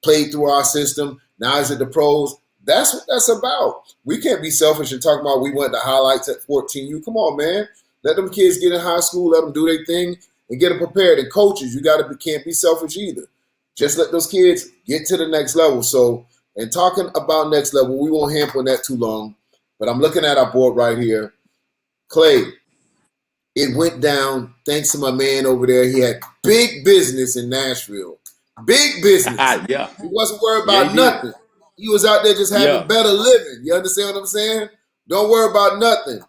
played through our system. Now he's at the pros. That's what that's about. We can't be selfish and talk about we want the highlights at 14U. Come on, man. Let them kids get in high school. Let them do their thing and get them prepared. And coaches, you can't be selfish either. Just let those kids get to the next level. So, and talking about next level, we won't hamper on that too long. But I'm looking at our board right here. Clay, it went down thanks to my man over there. He had big business in Nashville. Big business. Yeah. He wasn't worried about nothing. He was out there just having better living. You understand what I'm saying? Don't worry about nothing.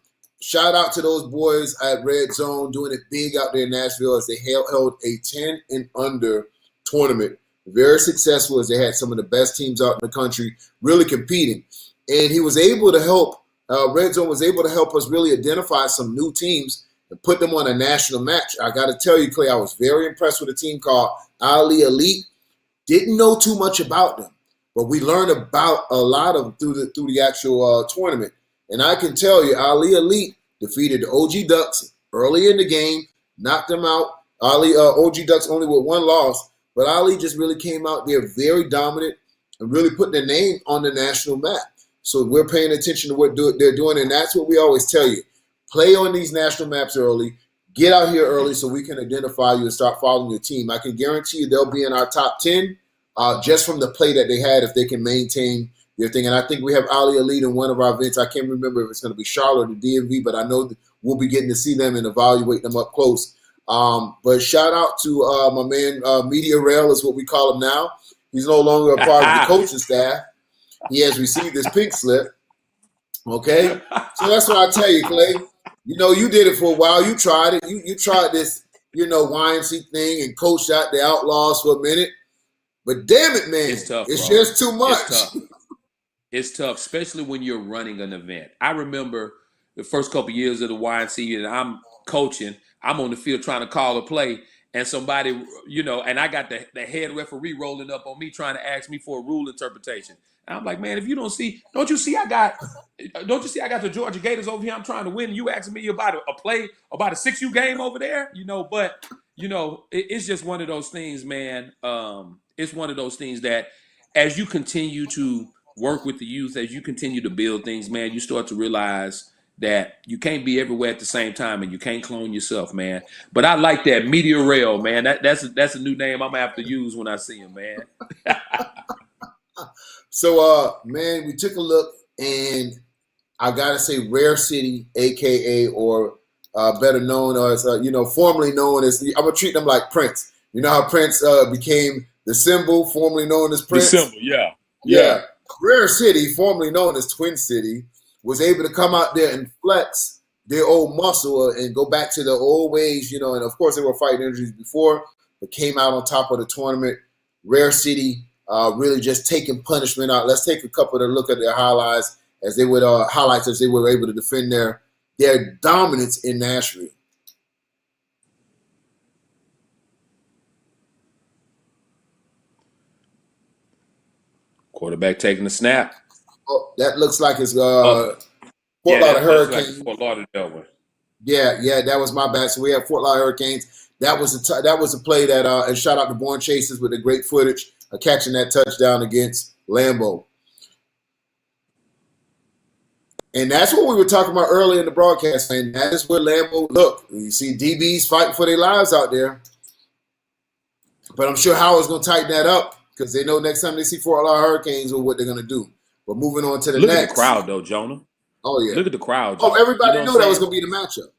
Shout out to those boys at Red Zone doing it big out there in Nashville as they held a 10 and under tournament. Very successful, as they had some of the best teams out in the country really competing. And he was able to help, Red Zone was able to help us really identify some new teams and put them on a national match. I got to tell you, Clay, I was very impressed with a team called Ali Elite. Didn't know too much about them, but we learned about a lot of them through the actual tournament. And I can tell you, Ali Elite defeated the OG Ducks early in the game, knocked them out. OG Ducks only with 1 loss, but Ali just really came out there very dominant and really put their name on the national map. So we're paying attention to what they're doing, and that's what we always tell you. Play on these national maps early. Get out here early so we can identify you and start following your team. I can guarantee you they'll be in our top 10 just from the play that they had if they can maintain their thing. And I think we have Ali Elite in one of our events. I can't remember if it's going to be Charlotte or the DMV, but I know that we'll be getting to see them and evaluate them up close. But shout out to my man, Media Rail is what we call him now. He's no longer a part of the coaching staff. He has received his pink slip. Okay? So that's what I tell you, Clay. You did it for a while. You tried it. You tried this, YNC thing and coached out the Outlaws for a minute. But damn it, man. It's tough, it's bro. just too much. It's tough, especially when you're running an event. I remember the first couple of years of the YNC, and I'm coaching. I'm on the field trying to call a play, and somebody, and I got the head referee rolling up on me trying to ask me for a rule interpretation. And I'm like, man, if you don't you see I got the Georgia Gators over here I'm trying to win, you asking me about a play, about a 6U game over there? But it's just one of those things, man. It's one of those things that as you continue to work with the youth, as you continue to build things, man, you start to realize that you can't be everywhere at the same time, and you can't clone yourself, man. But I like that Media Rail, man. That's a new name I'm gonna have to use when I see him, man. So, man, we took a look, and I gotta say, Rare City, aka or better known as, formerly known as, I'm gonna treat them like Prince. You know how Prince became the symbol, formerly known as Prince. The symbol, yeah. Rare City, formerly known as Twin City, was able to come out there and flex their old muscle and go back to the old ways, and of course they were fighting injuries before, but came out on top of the tournament. Rare City really just taking punishment out. Let's take a couple to look at their highlights as they were able to defend their their dominance in Nashville. Quarterback taking the snap. Oh, that looks like it's Oh, Fort yeah, Lauderdale that's like the Hurricanes. Fort Lauderdale one. Yeah, that was my bad. So we have Fort Lauderdale Hurricanes. That was a play that and shout out to Born Chasers with the great footage of catching that touchdown against Lambeau. And that's what we were talking about earlier in the broadcast, man. That is where Lambeau look. You see DBs fighting for their lives out there. But I'm sure Howard's going to tighten that up because they know next time they see Fort Lauderdale Hurricanes or what they're going to do. But moving on to the Look at the next. crowd, though, Jonah. Oh, yeah. Look at the crowd, Oh, Jonah. You know everybody what I'm knew that saying? was going to be the matchup.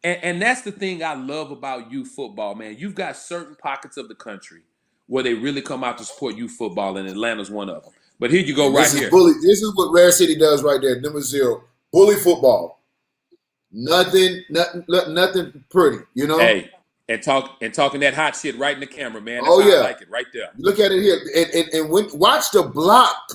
And that's the thing I love about youth football, man. You've got certain pockets of the country where they really come out to support youth football, and Atlanta's one of them. But here you go, And right this is here. bully. This is what Rare City does right there. Number 0, bully football. Nothing pretty. You know. Hey, and talking that hot shit right in the camera, man. That's Oh how I yeah. like it, right there. Look at it here, and watch the block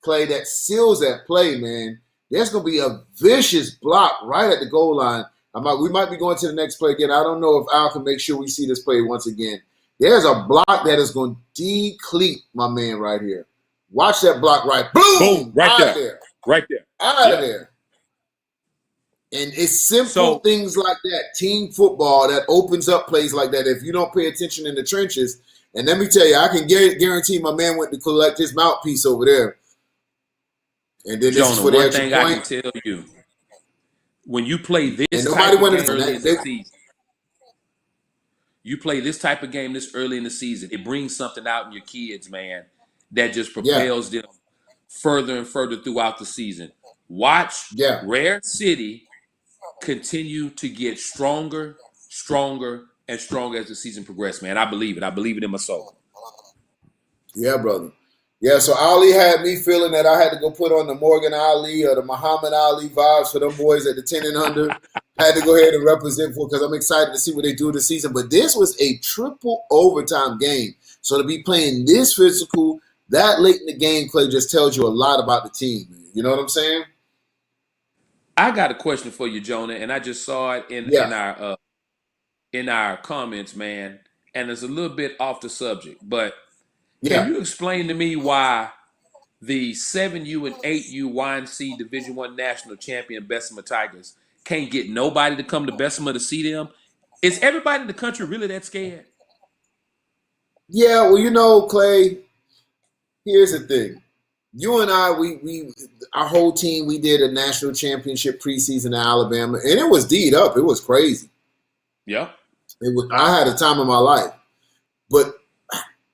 play that seals that play, man. There's gonna be a vicious block right at the goal line. We might be going to the next play again. I don't know if Al can make sure we see this play once again. There's a block that is going to decleat my man right here. Watch that block right. Boom! Right out there. Of there. Right there. Out of there. And it's simple things like that. Team football that opens up plays like that. If you don't pay attention in the trenches, and let me tell you, I can guarantee my man went to collect his mouthpiece over there. And then this is for the extra point. I can tell you, when you play this type of game early in the season, you play this type of game this early in the season, it brings something out in your kids, man, that just propels them further and further throughout the season. Watch Rare City continue to get stronger, and stronger as the season progresses, man. I believe it. I believe it in my soul. Yeah, brother. Yeah, so Ali had me feeling that I had to go put on the Morgan Ali or the Muhammad Ali vibes for them boys at the 10 and under. I had to go ahead and represent for because I'm excited to see what they do this season. But this was a triple overtime game. So to be playing this physical, that late in the game, Clay, just tells you a lot about the team. Man. You know what I'm saying? I got a question for you, Jonah, and I just saw it in our comments, man. And it's a little bit off the subject, but can you explain to me why the 7U and 8U YNC Division I national champion Bessemer Tigers can't get nobody to come to Bessemer to see them? Is everybody in the country really that scared? Yeah, well, you know, Clay, here's the thing. You and I, we our whole team, we did a national championship preseason in Alabama, and it was D'd up. It was crazy. Yeah. I had a time of my life. But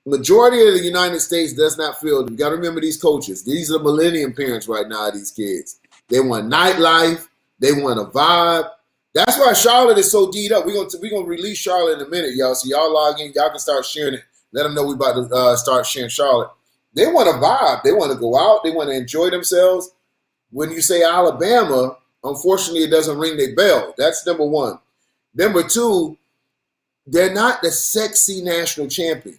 majority of the United States does not feel. You got to remember these coaches. These are millennium parents right now. These kids, they want nightlife. They want a vibe. That's why Charlotte is so D'd up. We're gonna release Charlotte in a minute, y'all. So y'all log in. Y'all can start sharing it. Let them know we about to start sharing Charlotte. They want a vibe. They want to go out. They want to enjoy themselves. When you say Alabama, unfortunately, it doesn't ring their bell. That's number one. Number two, they're not the sexy national champion.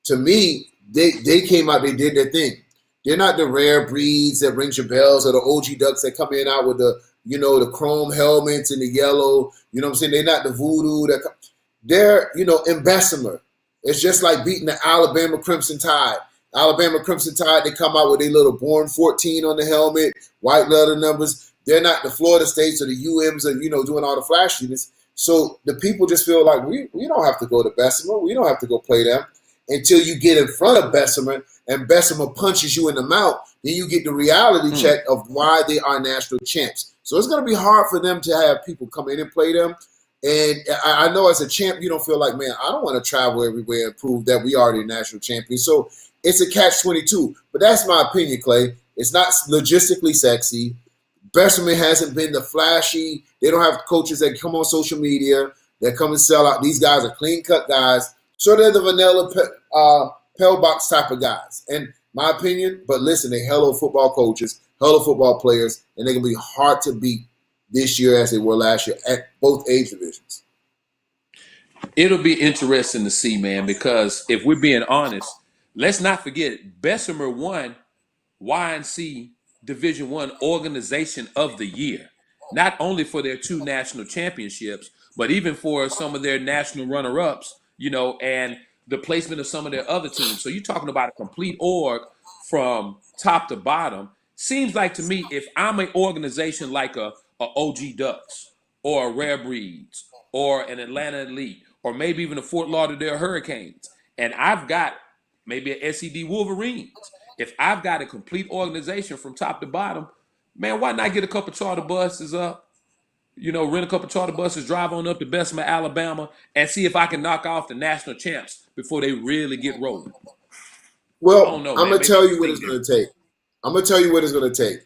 To me, they came out, they did their thing. They're not the rare breeds that rings your bells or the OG Ducks that come in out with the chrome helmets and the yellow. You know what I'm saying? They're not the voodoo. They're, in Bessemer. It's just like beating the Alabama Crimson Tide. Alabama Crimson Tide, they come out with a little Born 14 on the helmet, white letter numbers. They're not the Florida States or the UMs and, doing all the flashiness. So the people just feel like we don't have to go to Bessemer. We don't have to go play them until you get in front of Bessemer and Bessemer punches you in the mouth. Then you get the reality check of why they are national champs. So it's going to be hard for them to have people come in and play them. And I know as a champ, you don't feel like, man, I don't want to travel everywhere and prove that we are the national champion. So it's a catch-22. But that's my opinion, Clay. It's not logistically sexy. Bessemer hasn't been the flashy. They don't have coaches that come on social media that come and sell out. These guys are clean-cut guys. So they're the vanilla pillbox type of guys. And my opinion, but listen, they're hello football coaches, hello football players, and they're going to be hard to beat this year as they were last year at both age divisions. It'll be interesting to see, man, because if we're being honest, let's not forget Bessemer won YNC Division I Organization of the Year. not only for their 2 national championships, but even for some of their national runner-ups, and the placement of some of their other teams. So you're talking about a complete org from top to bottom. Seems like to me, if I'm an organization like a OG Ducks or a Rare Breeds or an Atlanta Elite or maybe even the Fort Lauderdale Hurricanes, and I've got maybe an SED Wolverines, if I've got a complete organization from top to bottom, man, why not get a couple charter buses up? Rent a couple charter buses, drive on up to Bessemer, Alabama, and see if I can knock off the national champs before they really get rolling. I don't Well, know, I'm man. gonna Maybe tell you you what think it's gonna different. take. I'm gonna tell you what it's gonna take.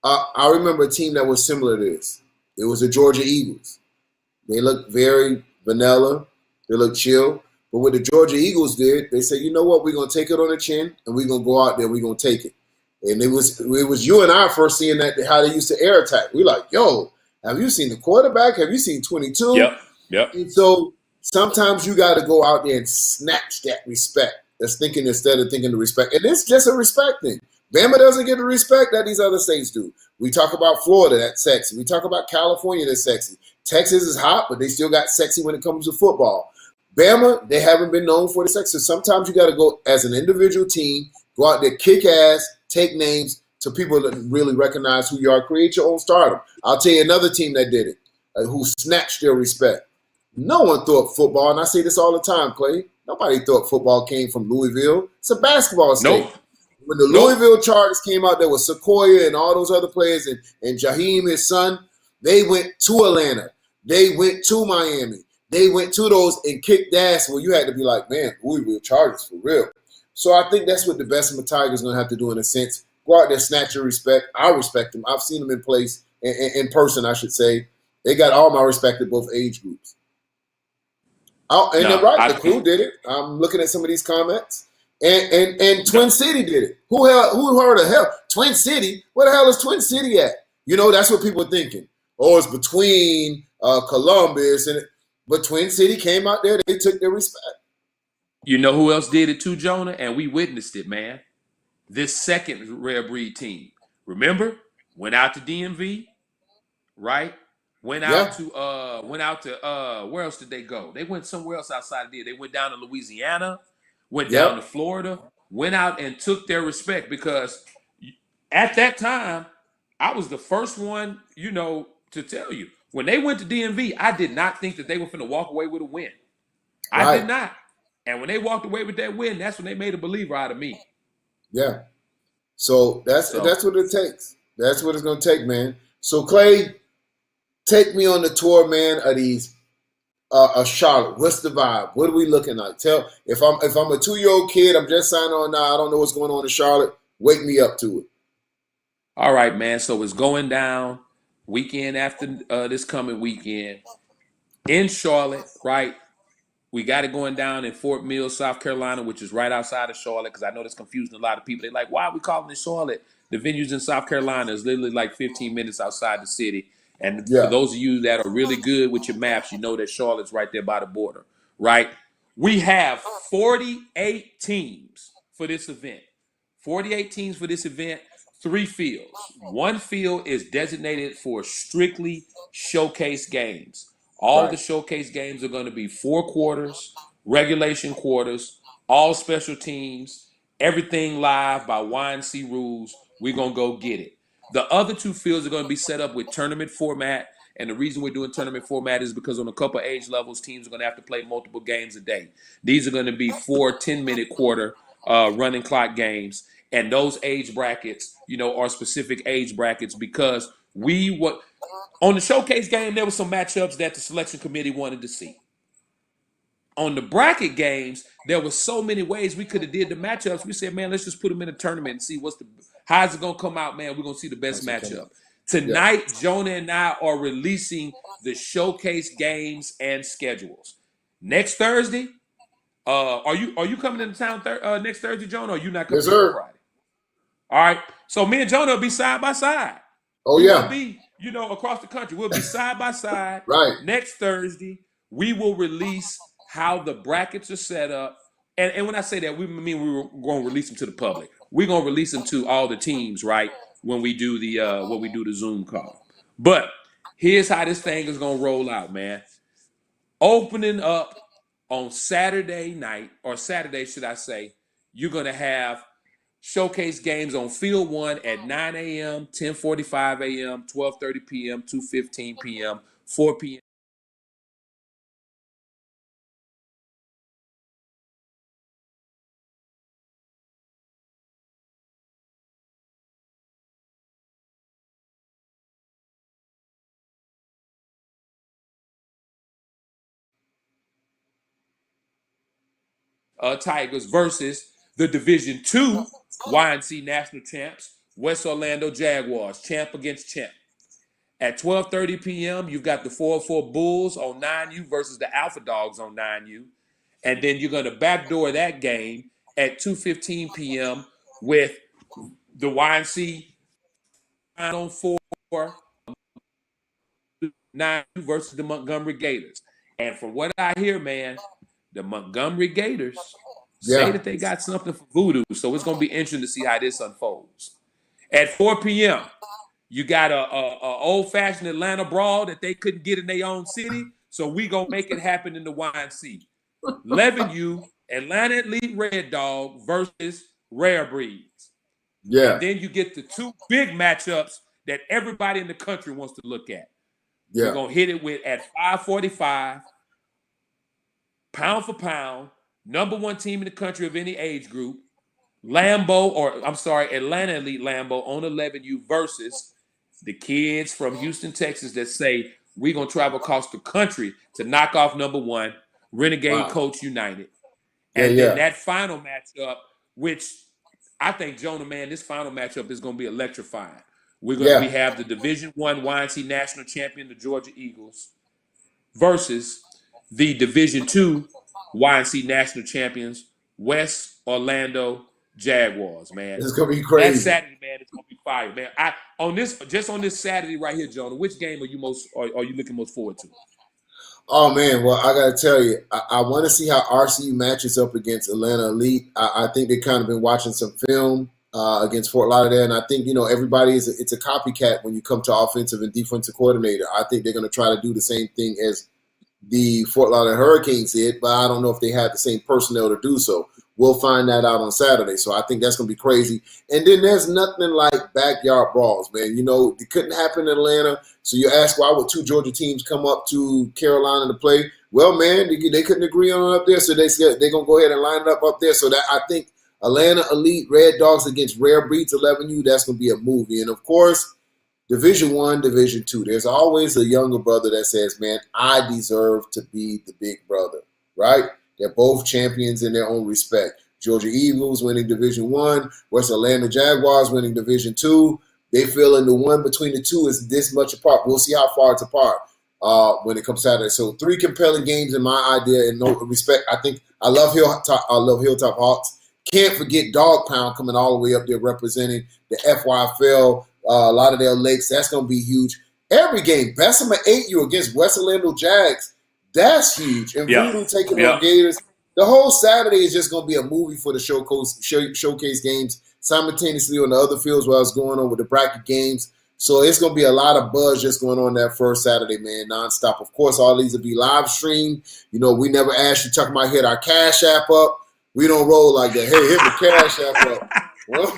I remember a team that was similar to this. It was the Georgia Eagles. They looked very vanilla. They looked chill. But what the Georgia Eagles did, they said, you know what, we're gonna take it on the chin and we're gonna go out there and we're gonna take it. And it was you and I first seeing that how they used to air attack. We like, yo, have you seen the quarterback? Have you seen 22? Yep, yep. And so sometimes you got to go out there and snatch that respect. That's thinking instead of thinking the respect. And it's just a respect thing. Bama doesn't get the respect that these other states do. We talk about Florida, that's sexy. We talk about California, that's sexy. Texas is hot, but they still got sexy when it comes to football. Bama, they haven't been known for the sex. So sometimes you got to go as an individual team, go out there, kick ass, take names to people that really recognize who you are. Create your own stardom. I'll tell you another team that did it, who snatched their respect. No one thought football, and I say this all the time, Clay. Nobody thought football came from Louisville. It's a basketball Nope, state. When the nope. Louisville Chargers came out, there was Sequoia and all those other players, and Jaheim, his son. They went to Atlanta. They went to Miami. They went to those and kicked ass. Well, you had to be like, man, Louisville Chargers for real. So I think that's what the Bessemer Tigers going to have to do in a sense. Go out there, snatch your respect. I respect them. I've seen them in place, in person, I should say. They got all my respect at both age groups. Oh, and they're No, right. The I crew did it. I'm looking at some of these comments. And no. Twin City did it. Who heard of hell? Twin City? Where the hell is Twin City at? That's what people are thinking. Oh, it's between Columbus but Twin City came out there. They took their respect. You know who else did it too, Jonah? And we witnessed it, man. This second Rare Breed team. Remember? Went out to DMV, right? Yeah, Went out to where else did they go? They went somewhere else outside of there. They went down to Louisiana, went down to yep, Florida, went out and took their respect because at that time, I was the first one, to tell you. When they went to DMV, I did not think that they were going to walk away with a win. I did right, not. And when they walked away with that win, that's when they made a believer out of me. yeah. So So, that's what it takes. That's what it's gonna take, man. So Clay, take me on the tour, man, of these Charlotte. What's the vibe? What are we looking like? Tell if I'm a 2-year-old kid, I'm just signing on now. I don't know what's going on in Charlotte. Wake me up to it. all right, man. So it's going down weekend after this coming weekend in Charlotte, right? We got it going down in Fort Mill, South Carolina, which is right outside of Charlotte, because I know that's confusing a lot of people. They're like, why are we calling it Charlotte? The venue's in South Carolina. It's literally like 15 minutes outside the city. And for Yeah, those of you that are really good with your maps, you know that Charlotte's right there by the border, right? We have 48 teams for this event. 48 teams for this event, 3 fields. One field is designated for strictly showcase games. All the right. showcase games are going to be 4 quarters, regulation quarters, all special teams, everything live by Y&C rules. We're going to go get it. The other 2 fields are going to be set up with tournament format. And the reason we're doing tournament format is because on a couple age levels, teams are going to have to play multiple games a day. These are going to be 4 10-minute quarter running clock games. And those age brackets, are specific age brackets because on the showcase game, there were some matchups that the selection committee wanted to see. On the bracket games, there were so many ways we could have did the matchups. We said, man, let's just put them in a tournament and see how's it gonna come out, man. We're gonna see the best How's it coming? matchup. Yeah. Tonight, Jonah and I are releasing the showcase games and schedules. Next Thursday, are you coming into town next Thursday, Jonah? Or are you not Yes, coming in on sir. Friday? All right. So me and Jonah will be side by side. Oh We won't yeah. be, across the country. We'll be side by side. Right. Next Thursday, we will release how the brackets are set up. And when I say that, we mean we were going to release them to the public. We're going to release them to all the teams, right? When we do the Zoom call. But Here's how this thing is gonna roll out, man. Opening up on Saturday night, or Saturday, should I say, you're gonna have showcase games on Field 1 at 9 a.m., 10:45 a.m., 12:30 p.m., 2:15 p.m., 4 p.m. Tigers versus the Division II YNC National Champs, West Orlando Jaguars, champ against champ. At 12:30 p.m., you've got the 404 Bulls on 9U versus the Alpha Dogs on 9U. And then you're going to backdoor that game at 2:15 p.m. with the YNC on 4 9 versus the Montgomery Gators. And from what I hear, man, the Montgomery Gators say Yeah. that they got something for voodoo. So it's going to be interesting to see how this unfolds. At 4 p.m., you got a old-fashioned Atlanta brawl that they couldn't get in their own city. So we going to make it happen in the YNC. 11U, Atlanta Elite Red Dog versus Rare Breeds. And Yeah. then you get the two big matchups that everybody in the country wants to look at. We're Yeah. going to hit it with at 5:45, pound for pound, number one team in the country of any age group, Atlanta Elite Lambeau on 11U versus the kids from Houston, Texas that say we're going to travel across the country to knock off number one, Renegade Wow. Coach United. Yeah. And then Yeah. that final matchup, which I think, Jonah, man, this final matchup is going to be electrifying. We Yeah. have the Division One YNC National Champion, the Georgia Eagles, versus the Division Two YNC National Champions, West Orlando Jaguars. Man, It's gonna be that crazy. Saturday, man, it's gonna be fire, man. On this Saturday right here, Jonah. Which game are you looking most forward to? Oh man, well I gotta tell you, I want to see how RCU matches up against Atlanta Elite. I think they kind of been watching some film against Fort Lauderdale, and I think everybody it's a copycat when you come to offensive and defensive coordinator. I think they're gonna try to do the same thing as the Fort Lauderdale Hurricanes did, but I don't know if they have the same personnel to do so. We'll find that out on Saturday. So I think that's going to be crazy. And then there's nothing like backyard brawls, man. It couldn't happen in Atlanta. So you ask why would two Georgia teams come up to Carolina to play? Well, man, they couldn't agree on it up there, so they said they're going to go ahead and line it up there. So that I think Atlanta Elite Red Dogs against Rare Breeds 11U, that's going to be a movie. And of course, Division One, Division Two. There's always a younger brother that says, "Man, I deserve to be the big brother." Right? They're both champions in their own respect. Georgia Eagles winning Division One, West Atlanta Jaguars winning Division Two. They feel in the one between the two is this much apart. We'll see how far it's apart when it comes Saturday. So three compelling games in my idea. In no respect, I think I love Hilltop Hawks. Can't forget Dog Pound coming all the way up there representing the FYFL. Lauderdale Lakes, that's going to be huge. Every game, Bessemer 8U against West Orlando Jags, that's huge. And Yeah, Voodoo taking on yeah. Gators. The whole Saturday is just going to be a movie for the showcase games simultaneously on the other fields while it's going on with the bracket games. So it's going to be a lot of buzz just going on that first Saturday, man, nonstop. Of course, all these will be live streamed. We never asked you, talking about hit our Cash App up. We don't roll like that. Hey, hit the Cash App up. Well,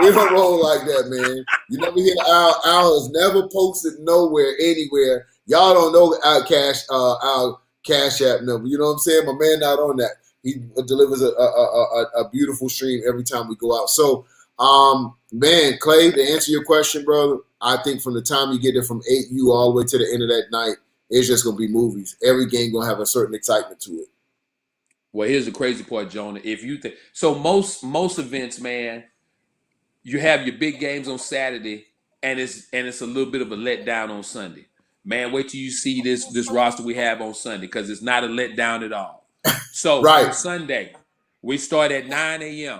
we don't roll like that, man. You never hear Al. Al has never posted nowhere, anywhere. Y'all don't know our Cash App number. You know what I'm saying? My man not on that. He delivers a beautiful stream every time we go out. So, man, Clay, to answer your question, brother, I think from the time you get there from 8U all the way to the end of that night, it's just gonna be movies. Every game gonna have a certain excitement to it. Well, here's the crazy part, Jonah. If you think so, most events, man, you have your big games on Saturday, and it's a little bit of a letdown on Sunday. Man, wait till you see this roster we have on Sunday, because it's not a letdown at all. So on Right. Sunday, we start at 9 a.m.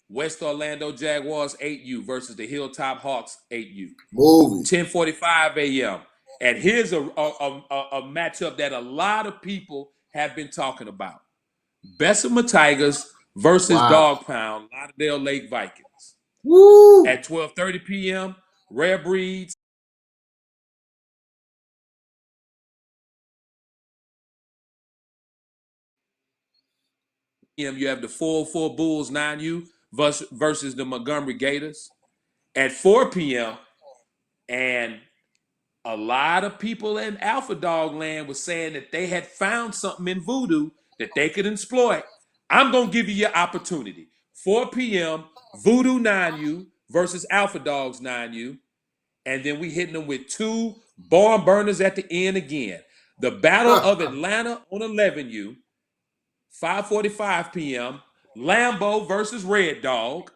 West Orlando Jaguars 8U versus the Hilltop Hawks 8U. Movies. 10:45 a.m. And here's a matchup that a lot of people have been talking about. Bessemer Tigers versus Wow. Dog Pound, Lauderdale Lake Vikings. Woo. At 12:30 p.m., Rare Breeds you have the 404 Bulls 9U versus the Montgomery Gators. At 4 p.m., and a lot of people in Alpha Dog Land was saying that they had found something in Voodoo that they could exploit. I'm going to give you your opportunity. 4 p.m., Voodoo 9U versus Alpha Dogs 9U. And then we hitting them with 2 barn burners at the end again. The Battle of Atlanta on 11U, 5:45 p.m., Lambeau versus Red Dog.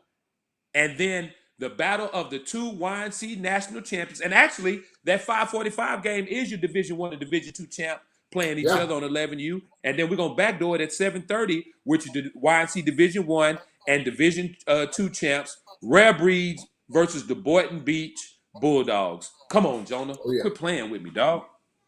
And then the battle of the 2 YNC national champions. And actually, that 5:45 game is your Division I and Division II champ playing each other on 11U. And then we're going to backdoor it at 7:30, which is the YNC Division I and Division II champs, Rare Breeds versus the Boynton Beach Bulldogs. Come on, Jonah. Quit playing with me, dog.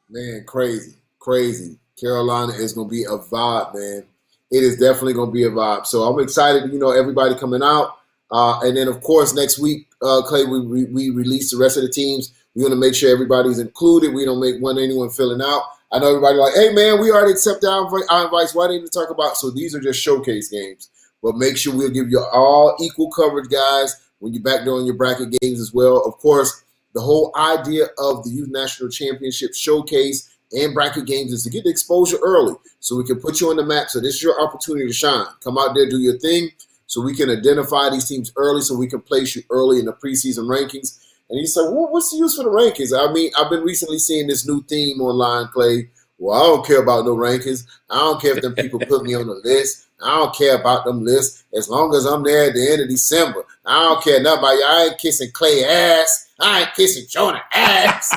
Man, crazy. Carolina is going to be a vibe, man. It is definitely going to be a vibe. So I'm excited, everybody coming out. And then, of course, next week, Clay, we release the rest of the teams. We want to make sure everybody's included. We don't want anyone filling out. I know everybody like, hey, man, we already accepted our invites. Why didn't you talk about? So these are just showcase games. But make sure we'll give you all equal coverage, guys, when you're back doing your bracket games as well. Of course, the whole idea of the Youth National Championship Showcase and bracket games is to get the exposure early so we can put you on the map. So this is your opportunity to shine. Come out there, do your thing so we can identify these teams early so we can place you early in the preseason rankings. And you say, well, what's the use for the rankings? I mean, I've been recently seeing this new theme online, Clay. Well, I don't care about no rankings. I don't care if them people put me on the list. I don't care about them lists as long as I'm there at the end of December. I don't care nothing about you. I ain't kissing Clay ass. I ain't kissing Jonah ass.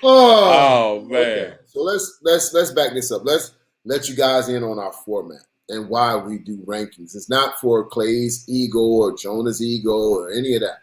Oh man. Okay. So let's back this up. Let's let you guys in on our format and why we do rankings. It's not for Clay's ego or Jonah's ego or any of that.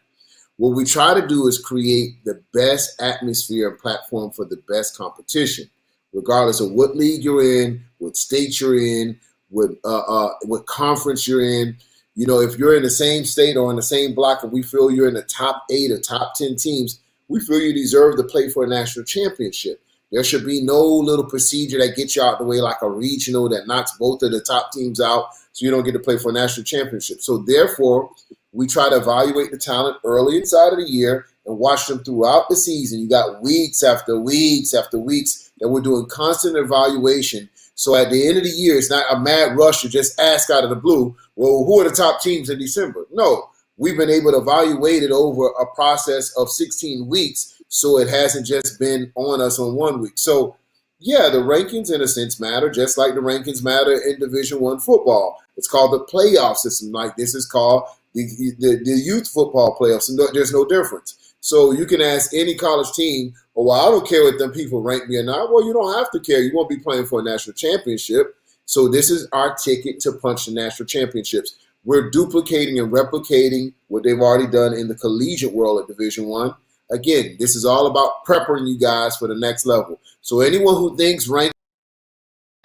What we try to do is create the best atmosphere and platform for the best competition, regardless of what league you're in, what state you're in, what conference you're in. If you're in the same state or in the same block and we feel you're in the top 8 or top 10 teams, we feel you deserve to play for a national championship. There should be no little procedure that gets you out the way like a regional that knocks both of the top teams out so you don't get to play for a national championship. So therefore, we try to evaluate the talent early inside of the year and watch them throughout the season. You got weeks after weeks after weeks that we're doing constant evaluation. So at the end of the year, it's not a mad rush to just ask out of the blue, well, who are the top teams in December? No, we've been able to evaluate it over a process of 16 weeks, so it hasn't just been on us on 1 week. So, yeah, the rankings, in a sense, matter, just like the rankings matter in Division I football. It's called the playoff system. Like this is called the youth football playoffs, and there's no difference. So you can ask any college team, oh, well, I don't care if them people rank me or not. Well, you don't have to care. You won't be playing for a national championship. So this is our ticket to punch the national championships. We're duplicating and replicating what they've already done in the collegiate world at Division I. Again, this is all about preparing you guys for the next level. So anyone who thinks rankings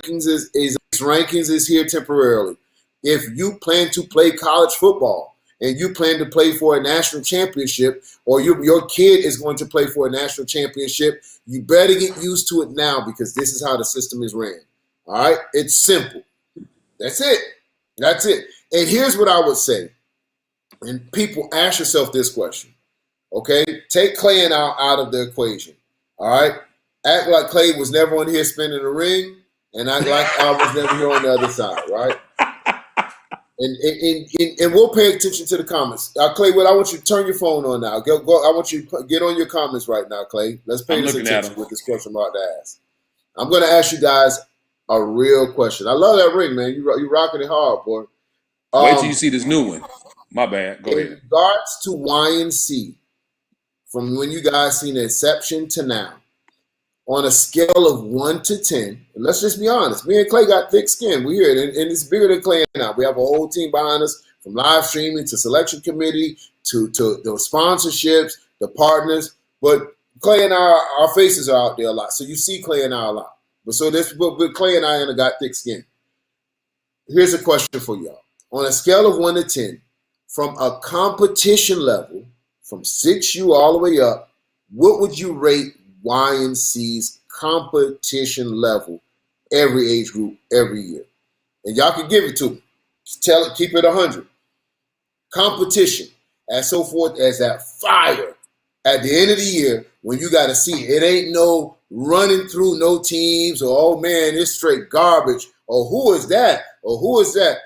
is here temporarily, if you plan to play college football and you plan to play for a national championship, or your kid is going to play for a national championship, you better get used to it now because this is how the system is ran. All right? It's simple. That's it. And here's what I would say. And people, ask yourself this question. Okay? Take Clay and I out of the equation. All right? Act like Clay was never on here spinning the ring, and act like I was never here on the other side, right? And we'll pay attention to the comments. Clay, I want you to turn your phone on now. Go. I want you to get on your comments right now, Clay. Let's pay this attention with this question I'm about to ask. I'm going to ask you guys a real question. I love that ring, man. You rocking it hard, boy. Wait till you see this new one. My bad. Go ahead. In regards to YNC, from when you guys seen the inception to now, on a scale of 1 to 10, and let's just be honest, me and Clay got thick skin. We hear it, and it's bigger than Clay now. We have a whole team behind us, from live streaming to selection committee to the sponsorships, the partners. But Clay and our faces are out there a lot, so you see Clay and I a lot. But Clay and I got thick skin. Here's a question for y'all. On a scale of 1 to 10, from a competition level, from 6U all the way up, what would you rate YNC's competition level every age group, every year. And y'all can give it to me. Tell it, keep it 100. Competition and so forth as that fire at the end of the year when you got to see it. It ain't no running through no teams or, oh man, it's straight garbage or who is that or who is that.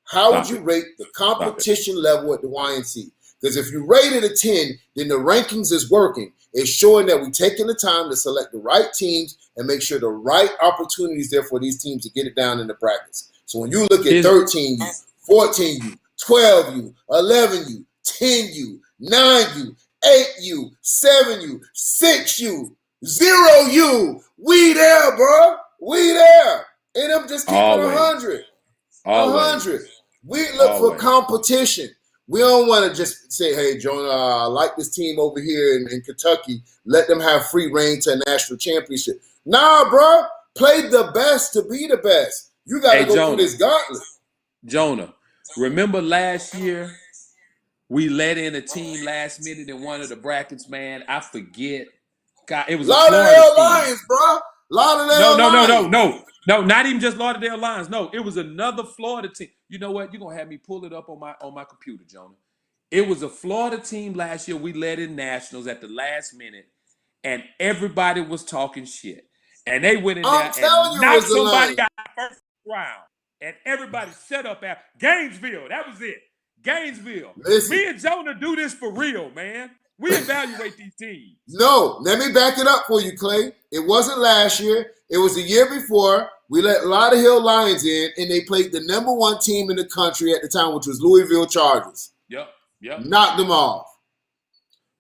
How would Stop you it. rate the Stop it. competition level at the YNC? Because if you rate it a 10, then the rankings is working. It's showing that we're taking the time to select the right teams and make sure the right opportunities there for these teams to get it down in the brackets. So when you look at Here's 13U, 14U, 12U, 11U, 10U, 9U, 8U, 7U, 6U, 0U, we there, bro. We there. And I'm just keeping it always, 100. A hundred. always, We look for always. competition. We don't want to just say, "Hey, Jonah, I like this team over here in Kentucky. Let them have free reign to a national championship." Nah, bro. Play the best to be the best. You got to Hey, go through Jonah, this gauntlet. Jonah, remember last year we let in a team last minute in one of the brackets, man? I forget. God, it was a Florida Lauderdale team. Lions, bro. No, Lauderdale no, no, no, Lions. no. No, not even just Lauderdale Lions. No, it was another Florida team. You know what? You're gonna have me pull it up on my computer, Jonah. It was a Florida team last year. We led in nationals at the last minute, and everybody was talking shit. And they went in I'm there telling and you, it's knocked the somebody Lions. out first round. And everybody shut up at Gainesville. That was it. Gainesville. Listen. Me and Jonah do this for real, man. We evaluate these teams. No, let me back it up for you, Clay. It wasn't last year. It was the year before. We let Lauderdale Lions in, and they played the number one team in the country at the time, which was Louisville Chargers. Yep, yep. Knocked them off.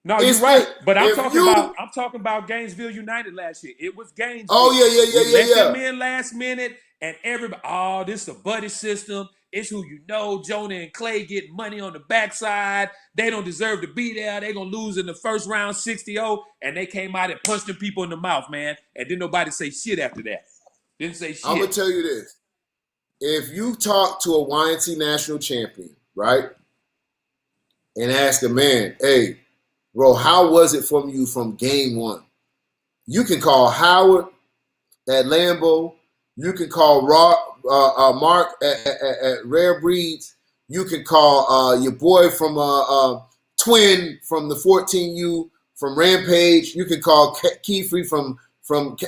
No, you're It's the right. But if you I'm talking about Gainesville United last year. It was oh Gainesville. yeah yeah We yeah let yeah them yeah. in last minute, and everybody, oh, this is a buddy system. It's who you know. Jonah and Clay get money on the backside. They don't deserve to be there. They're gonna lose in the first round 60-0. And they came out and punched them people in the mouth, man. And didn't nobody say shit after that. Didn't say I'm gonna shit. tell you this. If you talk to a YNC national champion, right, and ask a man, hey, bro, how was it from you from game one? You can call Howard at Lambeau. You can call Mark at Rare Breeds. You can call your boy from Twin from the 14U from Rampage. You can call Keefe from.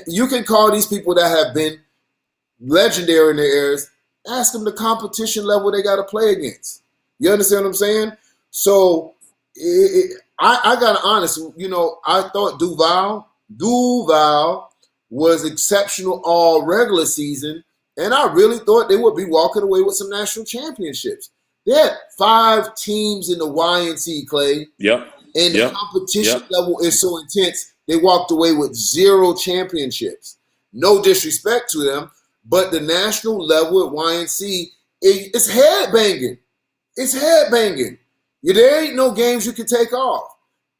You can call these people that have been legendary in their eras. Ask them the competition level they got to play against. You understand what I'm saying? So I got to honest. You know, I thought Duval was exceptional all regular season, and I really thought they would be walking away with some national championships. They had 5 teams in the YNC, Clay, Yep. and the Yep. competition Yep. level is so intense, they walked away with 0 championships. No disrespect to them, but the national level at YNC, it's head banging. It's head banging. There ain't no games you can take off.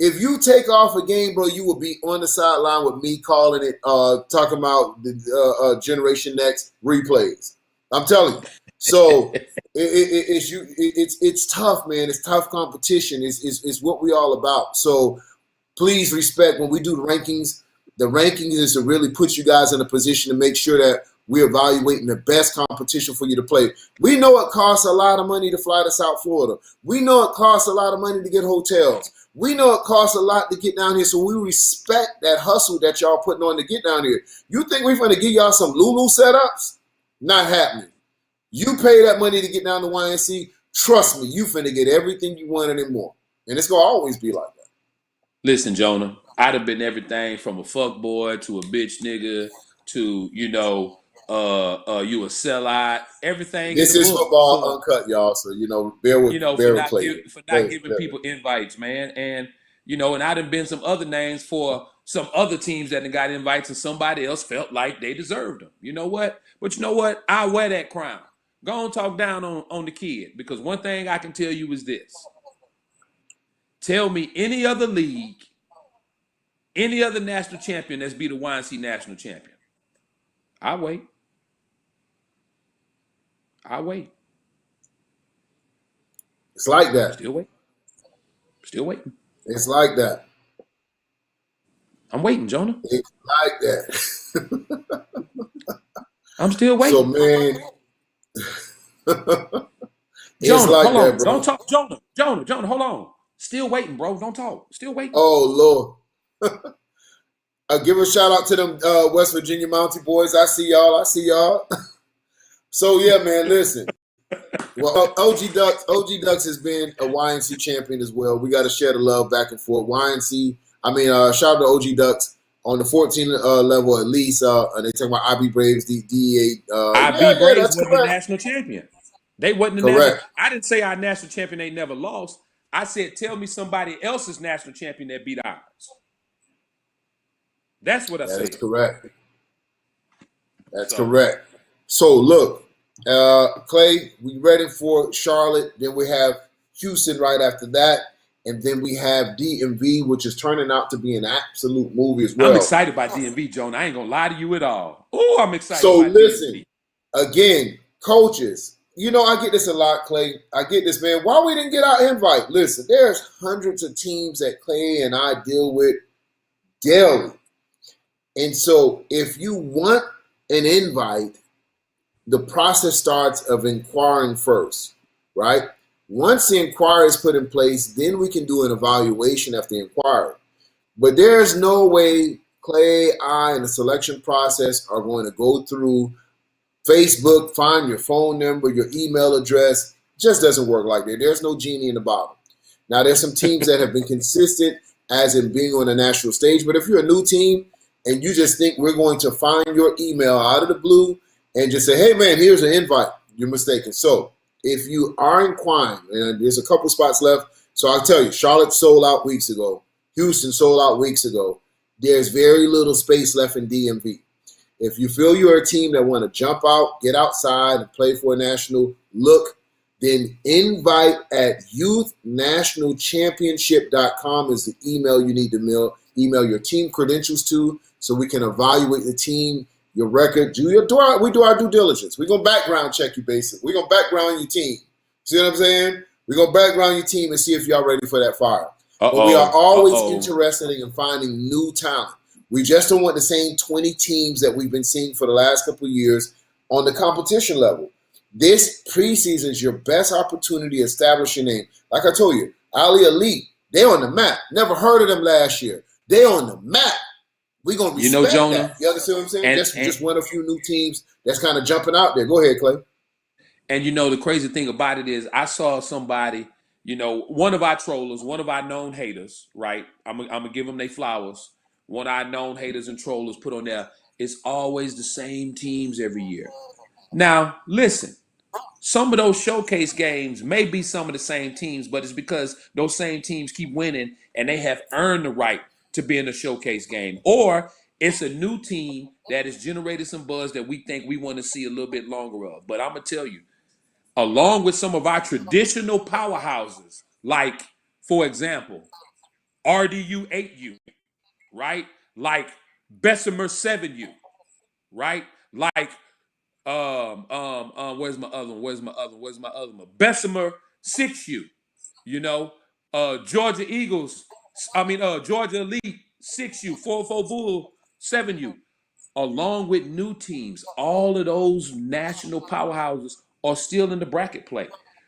If you take off a game, bro, you will be on the sideline with me calling it, talking about the Generation Next replays. I'm telling you. So it's tough, man. It's tough competition. It's what we all about. So please respect when we do the rankings. The rankings is to really put you guys in a position to make sure that we're evaluating the best competition for you to play. We know it costs a lot of money to fly to South Florida. We know it costs a lot of money to get hotels. We know it costs a lot to get down here, so we respect that hustle that y'all putting on to get down here. You think we're going to give y'all some Lulu setups? Not happening. You pay that money to get down to YNC. Trust me, you finna get everything you wanted and more. And it's going to always be like that. Listen, Jonah, I'd have been everything from a fuck boy to a bitch nigga to, you a sellout, everything in the This is book football for, uncut, y'all. So bear with for Clay. not giving people invites, man. And and I'd have been some other names for some other teams that got invites and somebody else felt like they deserved them. You know what? But you know what? I wear that crown. Go and talk down on the kid, because one thing I can tell you is this. Tell me any other league, any other national champion that's beat a YNC national champion. I wait. I wait. It's like that. Still wait. Still waiting. It's like that. I'm waiting, Jonah. It's like that. I'm still So, waiting. man, it's Jonah, like hold that, on. Don't bro. talk. Jonah, hold on. Still waiting, bro. Don't talk. Still waiting. Oh, Lord. Give a shout out to them West Virginia Mountie boys. I see y'all. I see y'all. So, yeah, man, listen. Well, OG Ducks has been a YNC champion as well. We got to share the love back and forth. YNC, shout out to OG Ducks on the 14 level at least. And they talking about IB Braves, the DEA. IB Yeah, Braves that's wasn't the correct. national champion. They wasn't the national. Correct. I didn't say our national champion ain't never lost. I said, tell me somebody else's national champion that beat ours. That's what I That is said. correct. That's So correct. So look, Clay, we ready for Charlotte. Then we have Houston right after that, and then we have DMV, which is turning out to be an absolute movie as I'm well. excited about DMV, Jonah. I ain't gonna lie to you at all. Oh, I'm excited So about listen, DMV. again, coaches. I get this a lot, Clay. I get this, man. Why we didn't get our invite? Listen, there's hundreds of teams that Clay and I deal with daily, and so if you want an invite, the process starts of inquiring first, right? Once the inquiry is put in place, then we can do an evaluation of the inquiry. But there's no way Clay, I, and the selection process are going to go through Facebook, find your phone number, your email address. It just doesn't work like that. There's no genie in the bottle. Now, there's some teams that have been consistent as in being on the national stage, but if you're a new team and you just think we're going to find your email out of the blue and just say, hey, man, here's an invite, you're mistaken. So if you are inquiring, and there's a couple spots left, so I'll tell you, Charlotte sold out weeks ago. Houston sold out weeks ago. There's very little space left in DMV. If you feel you're a team that want to jump out, get outside, and play for a national look, then invite at youthnationalchampionship.com is the email you need to email your team credentials to so we can evaluate the team, your record. We do our due diligence. We're going to background check you, basically. We're going to background your team. See what I'm saying? We're going to background your team and see if y'all ready for that fire. But we are always interested in finding new talent. We just don't want the same 20 teams that we've been seeing for the last couple of years on the competition level. This preseason is your best opportunity to establish your name. Like I told you, Ali Elite, they're on the map. Never heard of them last year. They're on the map. We're going to respect that. Jonah, You understand what I'm saying? and, Just one of a few new teams that's kind of jumping out there. Go ahead, Clay. And the crazy thing about it is, I saw somebody, one of our trollers, one of our known haters, right? I'm gonna give them their flowers. One of our known haters and trollers put on there, it's always the same teams every year. Now, listen, some of those showcase games may be some of the same teams, but it's because those same teams keep winning and they have earned the right to be in a showcase game. Or it's a new team that has generated some buzz that we think we want to see a little bit longer of. But I'm gonna tell you, along with some of our traditional powerhouses, like, for example, RDU 8U, right? Like Bessemer 7U, right? Like where's my other one? Bessemer 6U, you know, Georgia Eagles, Georgia Elite 6U, 404 Bull 7U, along with new teams. All of those national powerhouses are still in the bracket play.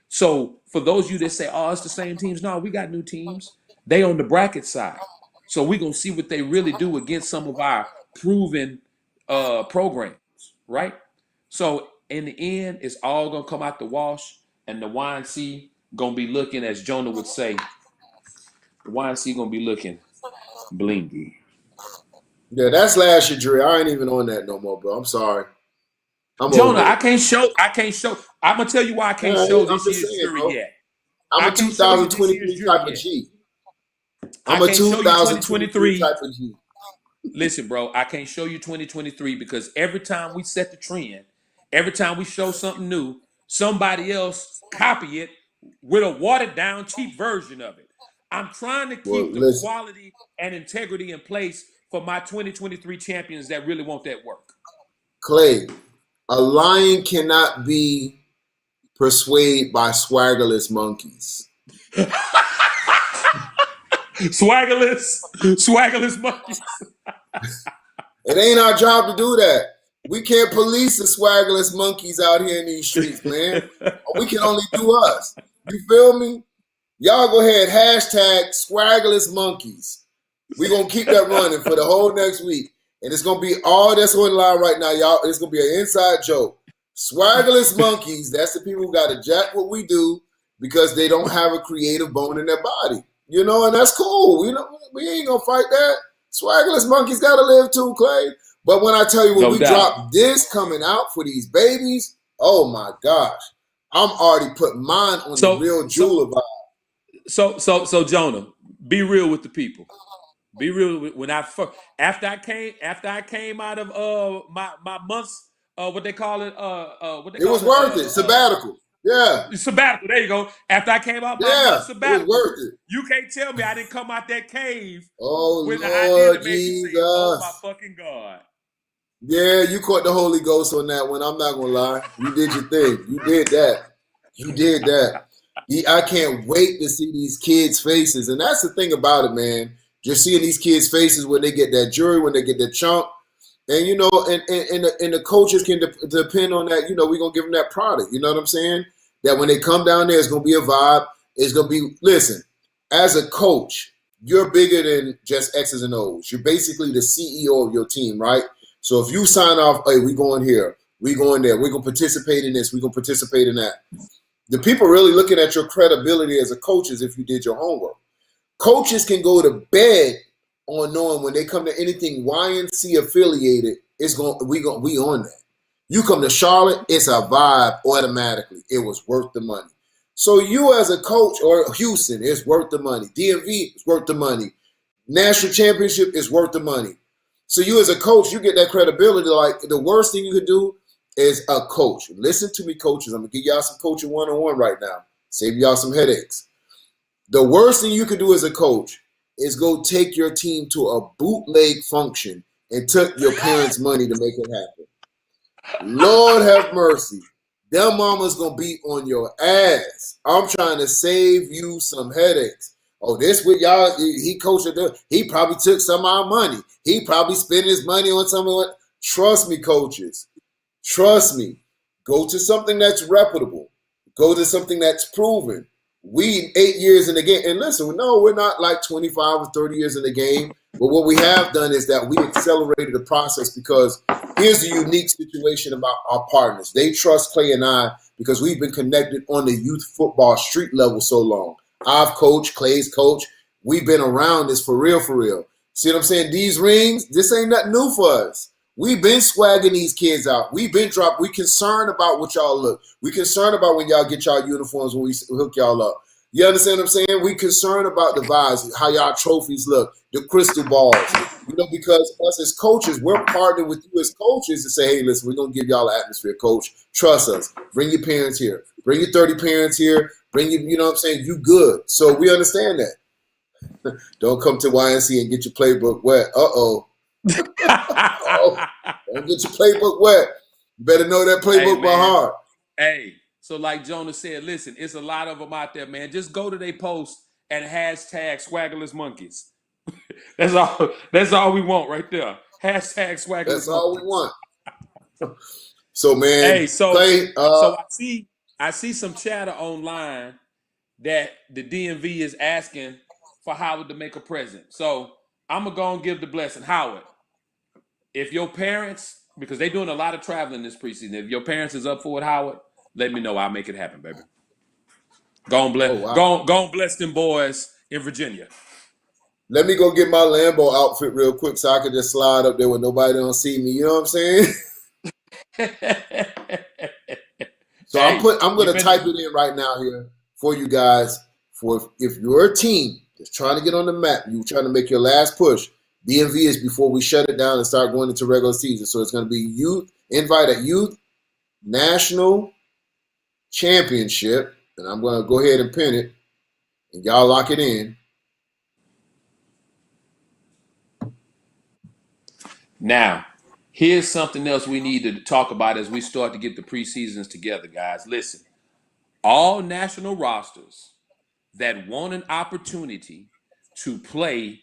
So for those of you that say, oh, it's the same teams, no, we got new teams. They on the bracket side. So we're going to see what they really do against some of our proven programs, right? So in the end, it's all going to come out the wash, and the YNC going to be looking, as Jonah would say, the YNC going to be looking blingy. Yeah, that's last year, Dre. I ain't even on that no more, bro. I'm sorry. I'm Jonah, over I it. can't show. I'm gonna tell you why I can't show I'm this just year's saying, jury bro. yet. I'm I a can't show you this year's 2023 jury type of yet. G. I I'm a can't show you 2023 2023. type of G. Listen, bro, I can't show you 2023 because every time we set the trend, every time we show something new, somebody else copy it with a watered down, cheap version of it. I'm trying to Well, keep the listen, quality and integrity in place for my 2023 champions that really want that work. Clay, a lion cannot be persuaded by swaggerless monkeys. Swaggerless monkeys. It ain't our job to do that. We can't police the swaggerless monkeys out here in these streets, man. We can only do us. You feel me? Y'all go ahead, hashtag swaggerless monkeys. We're gonna keep that running for the whole next week. And it's gonna be all that's on the line right now, y'all. It's gonna be an inside joke. Swaggerless monkeys, that's the people who gotta jack what we do because they don't have a creative bone in their body. You know, and that's cool. We ain't gonna fight that. Swaggerless monkeys gotta live too, Clay. But when I tell you when No we doubt. drop this coming out for these babies, oh my gosh. I'm already putting mine on the So real so jeweler vibe. so Jonah, be real with the people. Be real when I first after I came out of my months what they call it what they It was call it worth it. Sabbatical. Yeah. sabbatical. There you go. After I came out my month Yeah. It was sabbatical, worth it. you can't tell me I didn't come out that cave Oh with an idea Lord to make you say, "Oh my Jesus. fucking god." Yeah, you caught the Holy Ghost on that one. I'm not gonna lie. You did your thing. You did that. You did that. I can't wait to see these kids' faces. And that's the thing about it, man. Just seeing these kids' faces when they get that jury, when they get that chunk. And you know, and the coaches can depend on that. You know, we're gonna give them that product. You know what I'm saying? That when they come down there, it's gonna be a vibe. It's gonna be. Listen, as a coach, you're bigger than just X's and O's. You're basically the CEO of your team, right? So if you sign off, hey, we going here, we going there, we're gonna participate in this, we're gonna participate in that. The people really looking at your credibility as a coach is if you did your homework. Coaches can go to bed on knowing when they come to anything YNC affiliated, we on that. You come to Charlotte, it's a vibe automatically. It was worth the money. So you as a coach, or Houston, it's worth the money. DMV is worth the money. National championship is worth the money. So you as a coach, you get that credibility. Like the worst thing you could do is a coach. Listen to me, coaches. I'm gonna give y'all some coaching one-on-one right now. Save y'all some headaches. The worst thing you could do as a coach is go take your team to a bootleg function and took your parents' money to make it happen. Lord have mercy. Them mama's gonna be on your ass. I'm trying to save you some headaches. Oh, this with y'all, he coached it. He probably took some of our money. He probably spent his money on something. Trust me, coaches. Trust me. Go to something that's reputable. Go to something that's proven. We 8 years in the game. And listen, no, we're not like 25 or 30 years in the game. But what we have done is that we accelerated the process because here's the unique situation about our partners. They trust Clay and I because we've been connected on the youth football street level so long. I've coached, Clay's coach. We've been around this for real, for real. See what I'm saying? These rings, this ain't nothing new for us. We've been swagging these kids out. We've been dropped. We concerned about what y'all look. We concerned about when y'all get y'all uniforms when we hook y'all up. You understand what I'm saying? We concerned about the vibes, how y'all trophies look, the crystal balls. You know, because us as coaches, we're partnering with you as coaches to say, hey, listen, we're going to give y'all an atmosphere, coach. Trust us. Bring your parents here. Bring your 30 parents here. Bring your, you know what I'm saying? You good. So we understand that. Don't come to YNC and get your playbook wet. Uh-oh. Oh, don't get your playbook wet. You better know that Hey playbook by man. heart. Hey. So like Jonah said, listen, it's a lot of them out there, man. Just go to their post and hashtag swaggerless monkeys. That's all we want right there. Hashtag swaggerless That's all we monkeys. want. So, man, Hey, so Clay, so I see some chatter online that the DMV is asking for Howard to make a present. So I'm gonna go and give the blessing. Howard, if your parents, because they're doing a lot of traveling this preseason, if your parents is up for it, Howard, let me know. I'll make it happen, baby. oh, wow. Go on bless them boys in Virginia. Let me go get my Lambo outfit real quick so I can just slide up there where nobody don't see me. You know what I'm saying? So Hey, I'm you gonna type finna it in right now here for you guys. For if you're a team that's trying to get on the map, you're trying to make your last push. DMV is before we shut it down and start going into regular season. So it's gonna be youth invite at youth national championship, and I'm gonna go ahead and pin it, and y'all lock it in. now. Here's something else we need to talk about as we start to get the preseasons together, guys. Listen, all national rosters that want an opportunity to play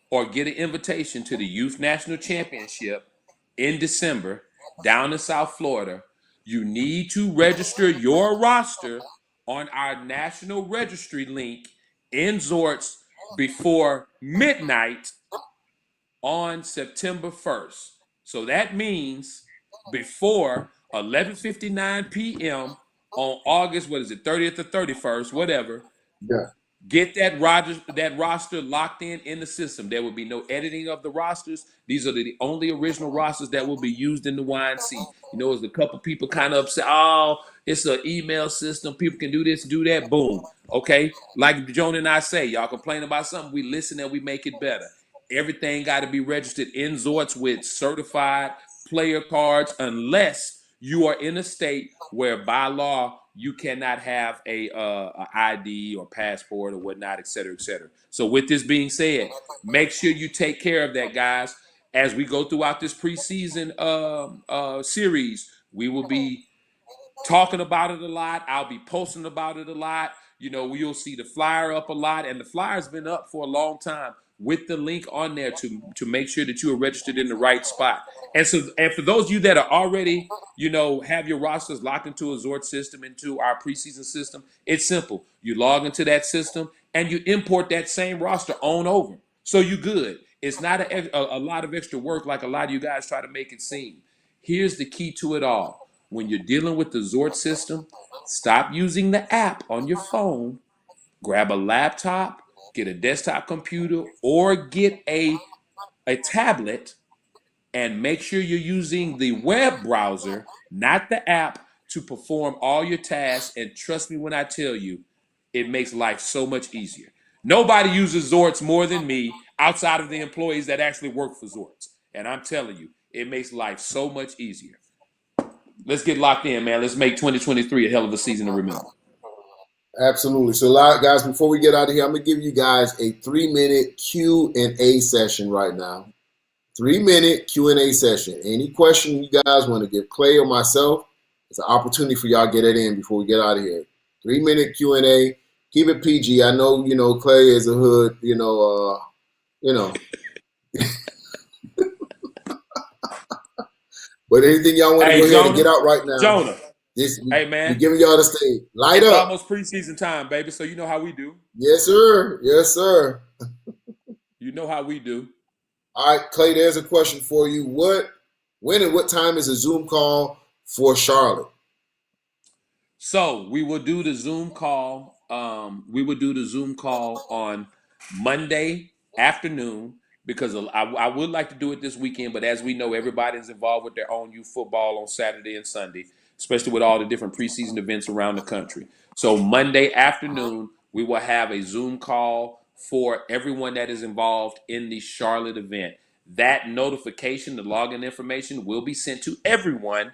or get an invitation to the Youth National Championship in December, down in South Florida, you need to register your roster on our national registry link in Zorts before midnight on September 1st. So that means before 11:59 p.m. on August, what is it, 30th or 31st, whatever, Yeah. get that roster locked in the system. There will be no editing of the rosters. These are the only original rosters that will be used in the YNC. You know, as a couple people kind of upset, oh, it's an email system. People can do this, do that. Boom. Okay. Like Jonah and I say, y'all complain about something, we listen and we make it better. Everything got to be registered in Zorts with certified player cards, unless you are in a state where by law you cannot have a ID or passport or whatnot, et cetera, et cetera. So with this being said, make sure you take care of that, guys. As we go throughout this preseason series, we will be talking about it a lot. I'll be posting about it a lot. You know, we'll see the flyer up a lot, and the flyer's been up for a long time with the link on there to make sure that you are registered in the right spot. And for those of you that are already, you know, have your rosters locked into a Zort system, into our preseason system, it's simple. You log into that system and you import that same roster on over. So you good. It's not a lot of extra work like a lot of you guys try to make it seem. Here's the key to it all. When you're dealing with the Zort system, stop using the app on your phone. Grab a laptop, get a desktop computer, or get a tablet, and make sure you're using the web browser, not the app, to perform all your tasks. And trust me when I tell you, it makes life so much easier. Nobody uses Zorts more than me outside of the employees that actually work for Zorts. And I'm telling you, it makes life so much easier. Let's get locked in, man. Let's make 2023 a hell of a season to remember. Absolutely. So, a lot, guys, before we get out of here, I'm gonna give you guys a 3-minute Q&A session right now. 3-minute Q&A session. Any question you guys want to give Clay or myself, it's an opportunity for y'all to get it in before we get out of here. 3-minute Q&A. Keep it PG. I know, Clay is a hood, but anything y'all want to Hey, go ahead and Jonah. get out right now, Jonah. Hey, we man. giving y'all the stage. Light It's up. almost preseason time, baby. So you know how we do. Yes, sir. Yes, sir. You know how we do. All right, Clay, there's a question for you. When and what time is a Zoom call for Charlotte? So we will do the Zoom call. We will do the Zoom call on Monday afternoon because I would like to do it this weekend, but as we know, everybody's involved with their own youth football on Saturday and Sunday, especially with all the different preseason events around the country. So Monday afternoon, we will have a Zoom call for everyone that is involved in the Charlotte event. That notification, the login information, will be sent to everyone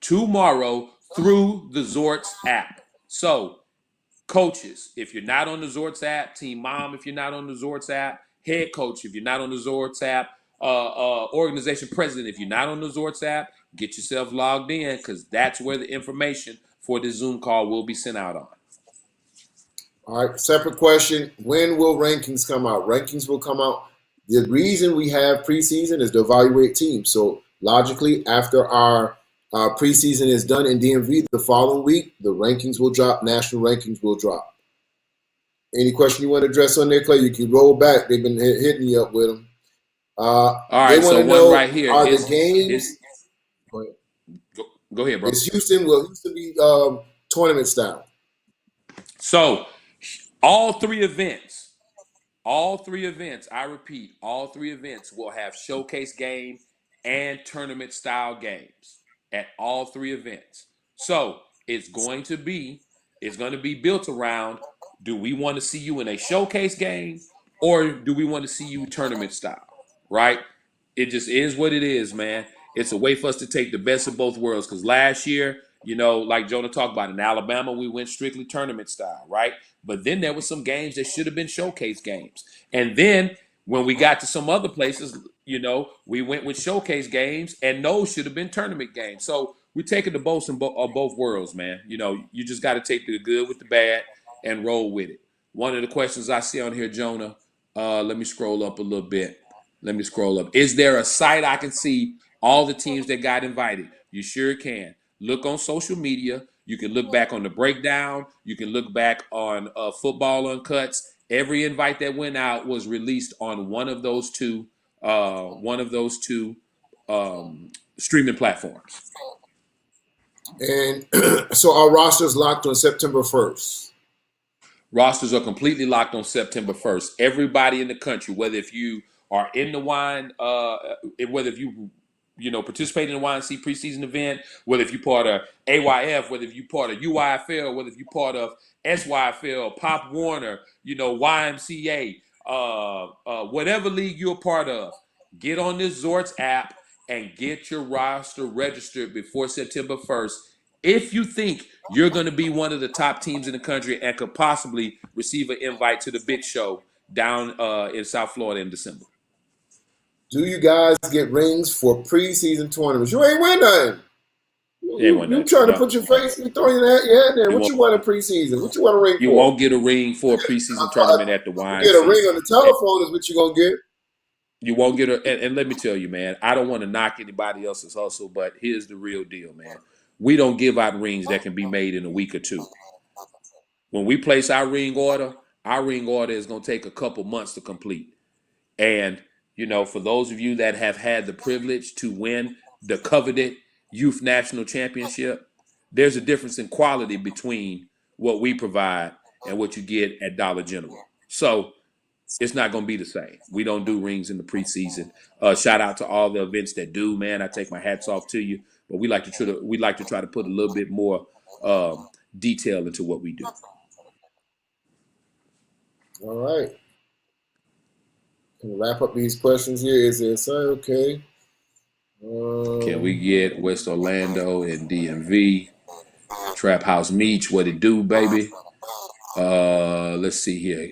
tomorrow through the Zorts app. So, coaches, if you're not on the Zorts app, team mom, if you're not on the Zorts app, head coach, if you're not on the Zorts app, organization president, if you're not on the Zorts app, get yourself logged in because that's where the information for the Zoom call will be sent out on. All right, separate question. When will rankings come out? Rankings will come out. The reason we have preseason is to evaluate teams. So logically, after our preseason is done in DMV, the following week, the rankings will drop, national rankings will drop. Any question you want to address on there, Clay? You can roll back. They've been hitting you up with them. All They right, want so to one know, right here. are the games? Go ahead, bro. It's Houston. Will Houston be tournament style? So, all three events, I repeat, all three events will have showcase game and tournament style games at all three events. So it's going to be built around, do we want to see you in a showcase game or do we want to see you tournament style? Right? It just is what it is, man. It's a way for us to take the best of both worlds. Because last year, like Jonah talked about, in Alabama, we went strictly tournament style, right? But then there were some games that should have been showcase games. And then when we got to some other places, we went with showcase games, and those should have been tournament games. So we're taking the best of both worlds, man. You just got to take the good with the bad and roll with it. One of the questions I see on here, Jonah, let me scroll up a little bit. Let me scroll up. Is there a site I can see all the teams that got invited. You sure can. Look on social media. You can look back on the breakdown. You can look back on Football Uncuts. Every invite that went out was released on one of those two streaming platforms. And so our roster's locked on September 1st. Rosters are completely locked on September 1st. Everybody in the country, whether if you are in the wine, whether if you know participate in the YNC preseason event, whether if you part of AYF, whether if you part of UIFL, whether if you part of SYFL, Pop Warner, you know YMCA, whatever league you're a part of, get on this Zorts app and get your roster registered before September 1st. If you think you're going to be one of the top teams in the country and could possibly receive an invite to the big show down in South Florida in December. Do you guys get rings for preseason tournaments? You ain't win nothing. You trying to put your face, you throwing your head there. What you want in preseason? What you want a ring for? You won't get a ring for a preseason tournament at the YNC. You get a ring on the telephone is what you're going to get. You won't get and let me tell you, man, I don't want to knock anybody else's hustle, but here's the real deal, man. We don't give out rings that can be made in a week or two. When we place our ring order is going to take a couple months to complete. And, you know, for those of you that have had the privilege to win the coveted Youth National Championship, there's a difference in quality between what we provide and what you get at Dollar General. So it's not going to be the same. We don't do rings in the preseason. Shout out to all the events that do, man. I take my hats off to you. But we like to try to put a little bit more detail into what we do. All right. Can we wrap up these questions here? Is there say okay? Can we get West Orlando and DMV? Trap House Meach, what it do, baby? Let's see here.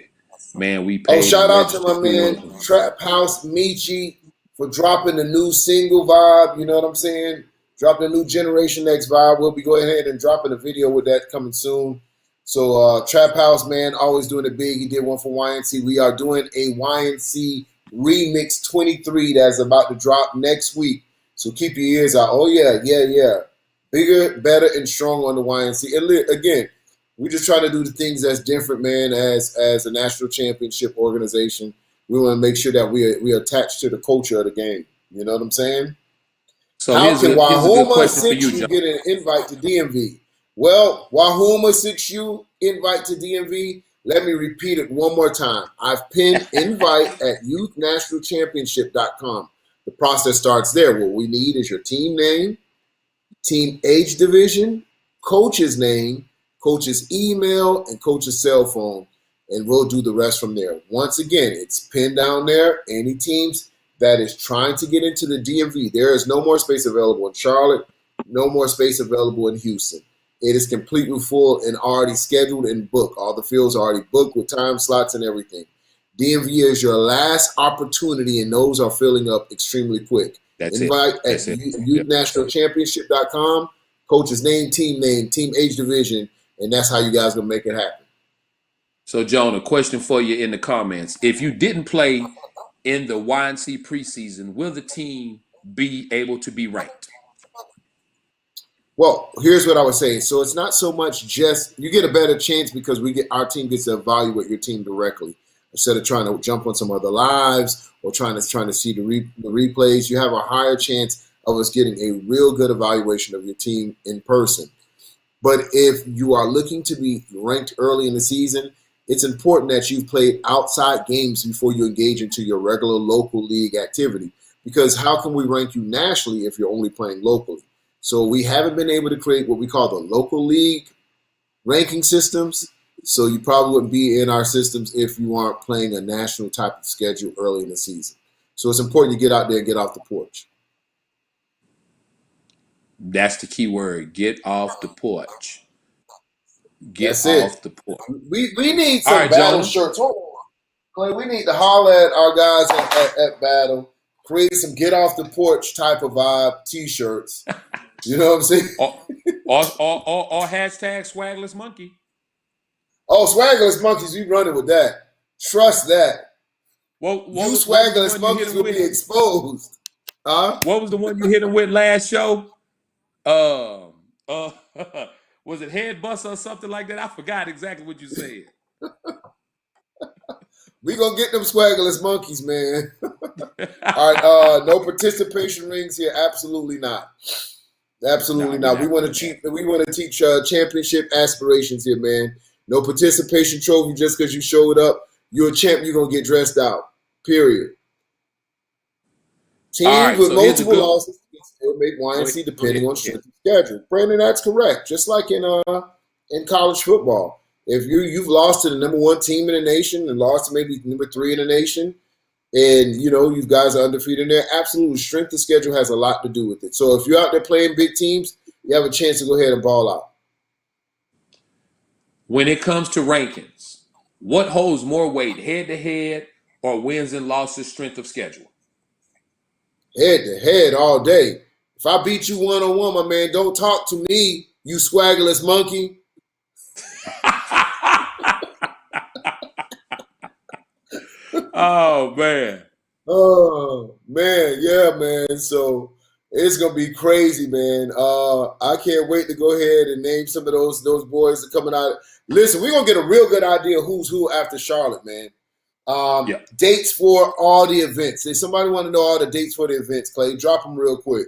Man, we paid. Oh, shout out to my man Trap House Michi for dropping the new single vibe. You know what I'm saying? Dropping a new Generation X vibe. We'll be going ahead and dropping a video with that coming soon. So Trap House, man, always doing it big. He did one for YNC. We are doing a YNC Remix 23 that's about to drop next week. So keep your ears out. Oh, yeah. Bigger, better, and strong on the YNC. And again, we just try to do the things that's different, man, as a national championship organization. We want to make sure that we attach to the culture of the game. You know what I'm saying? So how can Wahoma 6U get an invite to DMV? Well, Wahoma 6U invite to DMV. Let me repeat it one more time. I've pinned invite at youthnationalchampionship.com. The process starts there. What we need is your team name, team age division, coach's name, coach's email, and coach's cell phone, and we'll do the rest from there. Once again, it's pinned down there. Any teams that is trying to get into the DMV, there is no more space available in Charlotte, no more space available in Houston. It is completely full and already scheduled and booked. All the fields are already booked with time slots and everything. DMV is your last opportunity, and those are filling up extremely quick. Invite at youthnationalchampionship.com, coach's name, team age division, and that's how you guys going to make it happen. So, Joan, a question for you in the comments. If you didn't play in the YNC preseason, will the team be able to be ranked? Well, here's what I would say. So it's not so much just you get a better chance because our team gets to evaluate your team directly instead of trying to jump on some other lives or trying to see the replays. You have a higher chance of us getting a real good evaluation of your team in person. But if you are looking to be ranked early in the season, it's important that you've played outside games before you engage into your regular local league activity. Because how can we rank you nationally if you're only playing locally? So we haven't been able to create what we call the local league ranking systems. So you probably wouldn't be in our systems if you aren't playing a national type of schedule early in the season. So it's important to get out there and get off the porch. That's the key word. Get off the porch. Get off the porch. We need some battle shirts. Hold on. Clay, we need to holler at our guys at Battle. Create some get off the porch type of vibe t-shirts. You know what I'm saying? or hashtag swagless monkey. Oh, swagless monkeys, we running with that. Trust that. You swagless monkeys will be exposed. What was the one you hit him with last show? Um, uh, was it head bust or something like that? I forgot exactly what you said. We gonna get them swaggerless monkeys, man. All right, no participation rings here. Absolutely not. Nah, Absolutely we're not. We not want to doing teach. that. We want to teach championship aspirations here, man. No participation trophy just because you showed up. You're a champ. You're gonna get dressed out. Period. All Teams right, with so here's a multiple good. losses can still make Go ahead. YNC Go ahead. depending on Go ahead. strength of schedule. Brandon, that's correct. Just like in college football, if you've lost to the number one team in the nation and lost to maybe number three in the nation, and you guys are undefeated in there, absolutely strength of schedule has a lot to do with it. So if you're out there playing big teams, you have a chance to go ahead and ball out. When it comes to rankings, what holds more weight, head to head or wins and losses strength of schedule? Head to head all day. If I beat you one on one, my man, don't talk to me, you swaggerless monkey. Oh man. Oh man, yeah, man. So it's gonna be crazy, man. I can't wait to go ahead and name some of those boys that coming out. Listen, we're gonna get a real good idea who's who after Charlotte, man. Yeah. Dates for all the events. If somebody want to know all the dates for the events, Clay, drop them real quick.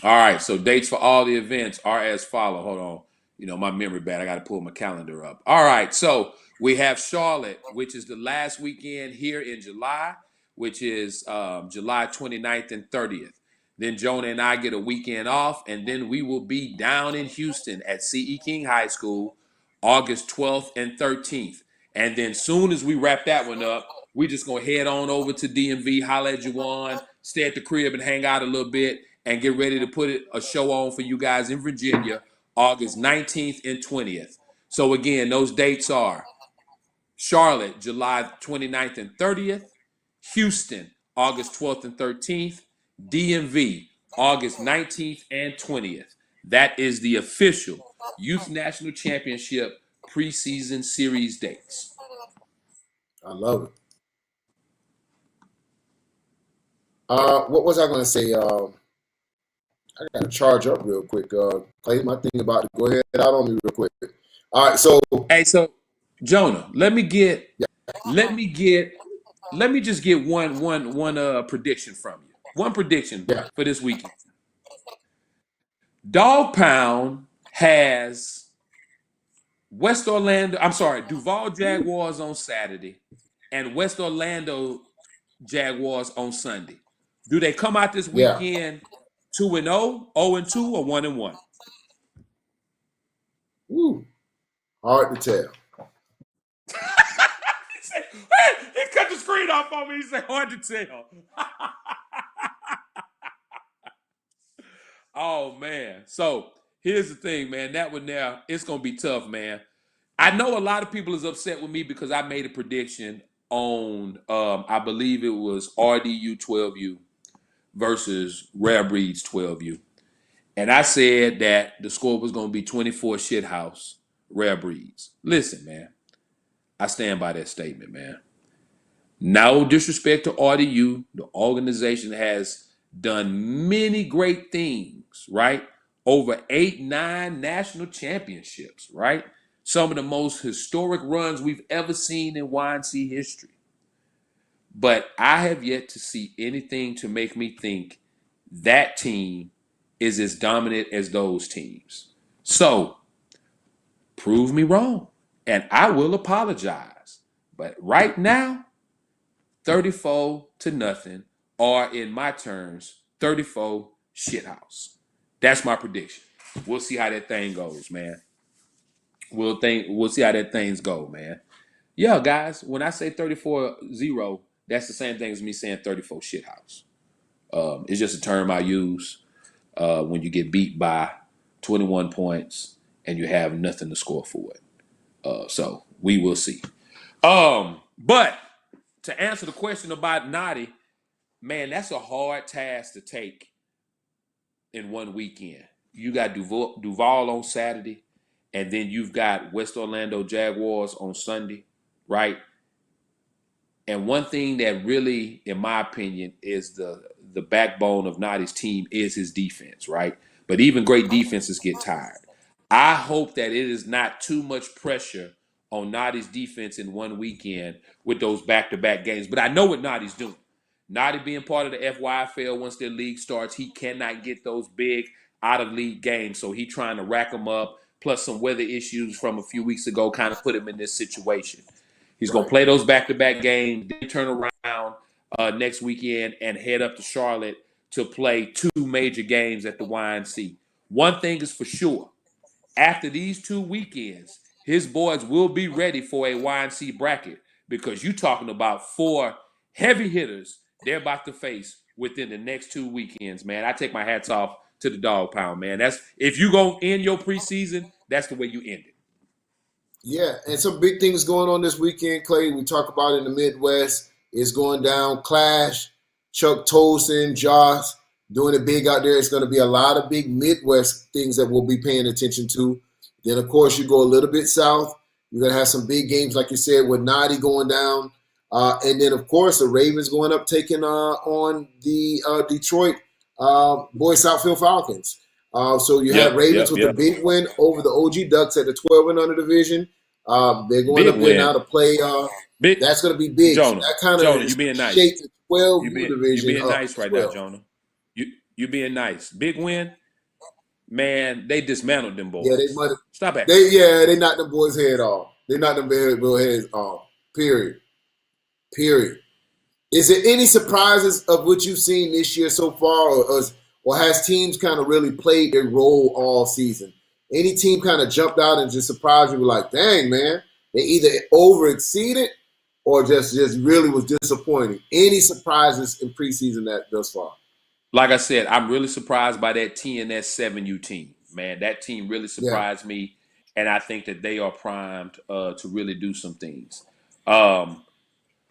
All right, so dates for all the events are as follow. Hold on. My memory bad. I got to pull my calendar up. All right, so we have Charlotte, which is the last weekend here in July, which is July 29th and 30th. Then Jonah and I get a weekend off, and then we will be down in Houston at C.E. King High School, August 12th and 13th. And then soon as we wrap that one up, we just gonna head on over to DMV, holla at Juwan, stay at the crib and hang out a little bit and get ready to put a show on for you guys in Virginia, August 19th and 20th. So again, those dates are Charlotte, July 29th and 30th, Houston, August 12th and 13th, DMV, August 19th and 20th. That is the official Youth National Championship preseason series dates. I love it. What was I going to say? I got to charge up real quick. Clay, my thing about to go ahead out on me real quick. All right, so Hey, so Jonah, let me yeah, let me get let me just get one prediction from you. One prediction yeah, for this weekend. Dog Pound has West Orlando. I'm sorry, Duval Jaguars on Saturday, and West Orlando Jaguars on Sunday. Do they come out this yeah. weekend 2-0, 0-2, or 1-1? Woo, hard to tell. He said, "Hey," he cut the screen off on me. He said, hard to tell. Oh man. So here's the thing, man. That one there, it's gonna be tough, man. I know a lot of people is upset with me because I made a prediction on I believe it was RDU 12U versus Rare Breeds 12U. And I said that the score was gonna be 24 shithouse Rare Breeds. Listen, man, I stand by that statement, man. No disrespect to RDU. The organization has done many great things, right? Over 8, 9 national championships, right? Some of the most historic runs we've ever seen in YNC history. But I have yet to see anything to make me think that team is as dominant as those teams. So prove me wrong, and I will apologize. But right now, 34 to nothing, or in my terms, 34 shithouse. That's my prediction. We'll see how that thing goes, man. We'll see how that things go, man. Yeah, guys, when I say 34-0, that's the same thing as me saying 34 shithouse. It's just a term I use when you get beat by 21 points and you have nothing to score for it. So we will see. But to answer the question about Naughty, man, that's a hard task to take in one weekend. You got Duval on Saturday, and then you've got West Orlando Jaguars on Sunday, right? And one thing that really, in my opinion, is the backbone of Nadi's team is his defense, right? But even great defenses get tired. I hope that it is not too much pressure on Nadi's defense in one weekend with those back-to-back games. But I know what Nadi's doing. Nadi being part of the FYFL once their league starts, he cannot get those big out-of-league games. So he's trying to rack them up, plus some weather issues from a few weeks ago kind of put him in this situation. He's going to Right. play those back-to-back games, then turn around next weekend and head up to Charlotte to play two major games at the YNC. One thing is for sure. After these 2 weekends, his boys will be ready for a YNC bracket because you're talking about 4 heavy hitters they're about to face within the next 2 weekends, man. I take my hats off to the dog pound, man. That's if you go end your preseason, that's the way you end it. Yeah, and some big things going on this weekend, Clay. We talk about in the Midwest. It's going down. Clash, Chuck Tolson, Josh doing it big out there. It's going to be a lot of big Midwest things that we'll be paying attention to. Then, of course, you go a little bit south. You're going to have some big games, like you said, with Nadi going down. And then, of course, the Ravens going up, taking on the Detroit Boys Southfield Falcons. So you have Yep, Ravens yep, with a yep. big win over the OG Ducks at the 12 and under division. They're going Big up there now win. to play. Big That's going to be big. So Jonah. that kind of Jonah, is you going being to nice. shape the 12U You division being up nice as right now, well. Jonah. You being nice. Big win, man. They dismantled them Yeah, they boys. might. Stop acting. They knocked them boys' head off. They knocked them boys' heads off. Period. Period. Is there any surprises of what you've seen this year so far, or has teams kind of really played their role all season? Any team kind of jumped out and just surprised you, like, dang, man, they either over exceeded or just really was disappointing. Any surprises in preseason that thus far? Like I said, I'm really surprised by that TNS 7U team, man. That team really Yeah, surprised me, and I think that they are primed to really do some things. Um,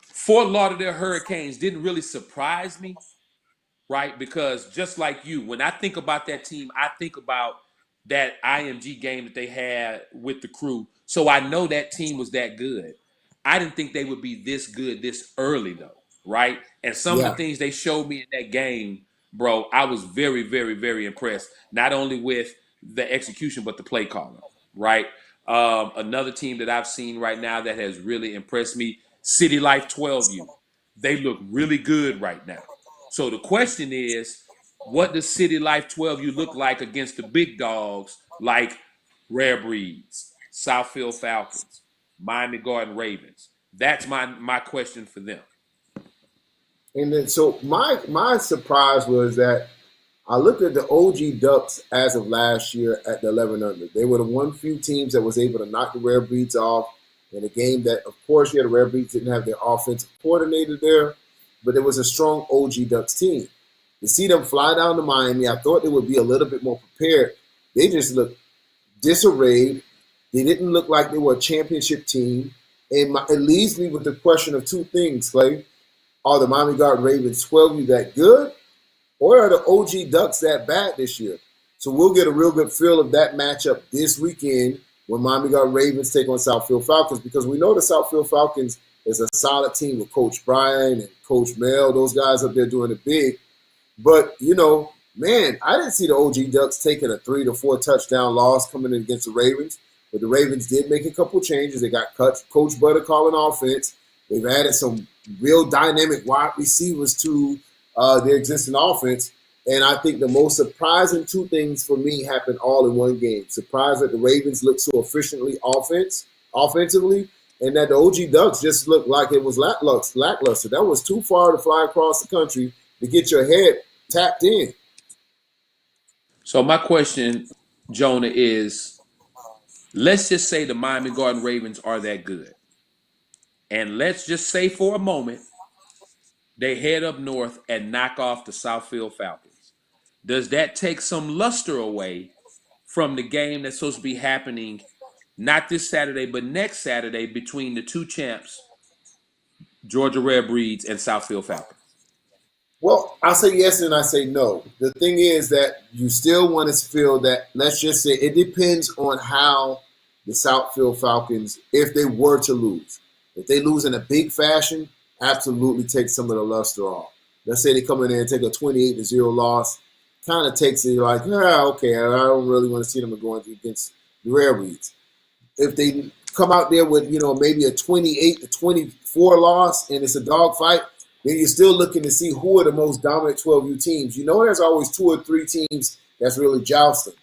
Fort Lauderdale Hurricanes didn't really surprise me, right? Because just like you, when I think about that team, I think about that IMG game that they had with the crew. So I know that team was that good. I didn't think they would be this good this early, though, right? And some of the yeah. things they showed me in that game, bro, I was very, very, very impressed. Not only with the execution, but the play calling, right? Another team that I've seen right now that has really impressed me, City Life 12U. They look really good right now. So the question is, what does City Life 12U look like against the big dogs like Rare Breeds, Southfield Falcons, Miami Garden Ravens? That's my question for them. And then so my surprise was that I looked at the OG Ducks as of last year at the 11 under. They were the one few teams that was able to knock the Rare Breeds off in a game that, of course, the Rare Breeds didn't have their offensive coordinator there, but it was a strong OG Ducks team. To see them fly down to Miami, I thought they would be a little bit more prepared. They just looked disarrayed. They didn't look like they were a championship team. And it leaves me with the question of two things, Clay. Are the Miami Garden Ravens 12 that good? Or are the OG Ducks that bad this year? So we'll get a real good feel of that matchup this weekend when Miami Garden Ravens take on Southfield Falcons, because we know the Southfield Falcons is a solid team with Coach Brian and Coach Mel. Those guys up there doing it big. But, man, I didn't see the OG Ducks taking a 3 to 4 touchdown loss coming in against the Ravens. But the Ravens did make a couple changes. They got Coach Butter calling offense. They've added some real dynamic wide receivers to their existing offense. And I think the most surprising two things for me happened all in one game. Surprised that the Ravens looked so efficiently offensively, and that the OG Ducks just looked like it was lackluster. That was too far to fly across the country to get your head tapped in. So my question, Jonah, is let's just say the Miami Garden Ravens are that good. And let's just say for a moment they head up north and knock off the Southfield Falcons. Does that take some luster away from the game that's supposed to be happening not this Saturday, but next Saturday between the two champs, Georgia Rare Breeds and Southfield Falcons? Well, I say yes and I say no. The thing is that you still want to feel that, let's just say, it depends on how the Southfield Falcons, if they were to lose. If they lose in a big fashion, absolutely takes some of the luster off. Let's say they come in there and take a 28-0 loss, kind of takes it like, okay, I don't really want to see them going against the Rare Breeds. If they come out there with maybe a 28-24 loss and it's a dogfight, then you're still looking to see who are the most dominant 12U teams. There's always two or three teams that's really jousting.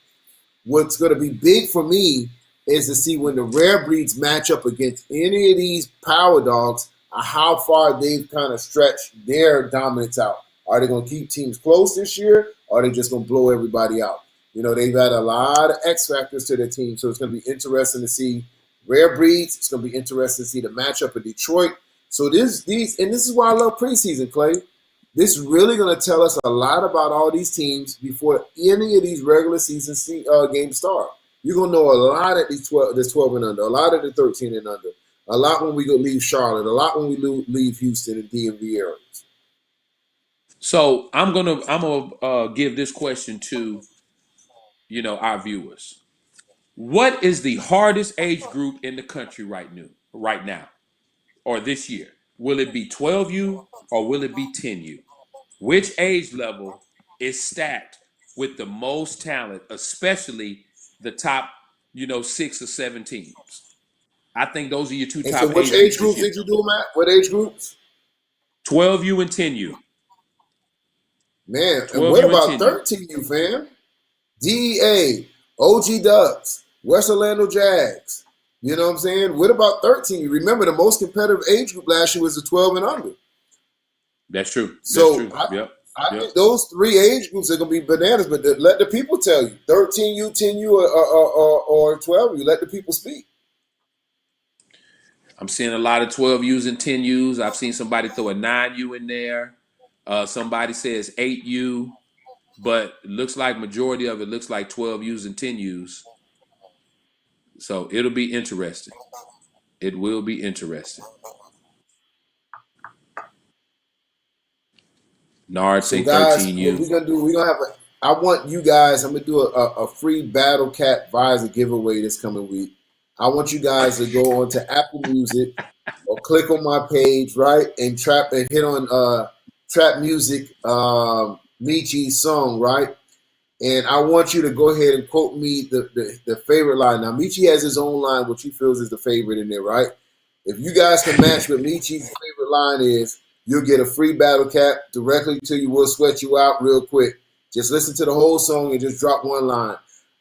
What's going to be big for me is to see when the rare breeds match up against any of these power dogs, how far they've kind of stretched their dominance out. Are they going to keep teams close this year, or are they just going to blow everybody out? They've had a lot of X factors to their team, so it's going to be interesting to see rare breeds. It's going to be interesting to see the matchup in Detroit. So this is why I love preseason, Clay. This is really going to tell us a lot about all these teams before any of these regular season games start. You're going to know a lot at this 12 and under, a lot at the 13 and under, a lot when we go leave Charlotte, a lot when we leave Houston and DMV areas. So I'm gonna give this question to our viewers. What is the hardest age group in the country right now, or this year? Will it be 12U or will it be 10U? Which age level is stacked with the most talent, especially the top, 6 or 7 teams? I think those are your two And so top which age age groups this groups year. did you do, Matt? What age groups? 12U and 10U. Man, and what 12U and about 10U. 13U, fam? DEA, OG Ducks, West Orlando Jags. You know what I'm saying? What about 13? Remember, the most competitive age group last year was the 12 and under. That's true. That's So true. Yep. I Yep. think those three age groups are going to be bananas, but let the people tell you. 13U, 10U, or 12U. Let the people speak. I'm seeing a lot of 12Us and 10Us. I've seen somebody throw a 9U in there. Somebody says 8U, but it looks like majority of it looks like 12Us and 10Us. So it'll be interesting. It will be interesting. Nard So, say guys, what 13U. we're going to do, we're going to have I want you guys, I'm going to do a free Battle Cat Visor giveaway this coming week. I want you guys to go on to Apple Music or click on my page, right, and hit on Trap Music, Michi's song, right? And I want you to go ahead and quote me the favorite line. Now, Michi has his own line, which he feels is the favorite in there, right? If you guys can match what Michi's favorite line is, you'll get a free battle cap directly to you. We'll sweat you out real quick. Just listen to the whole song and just drop one line.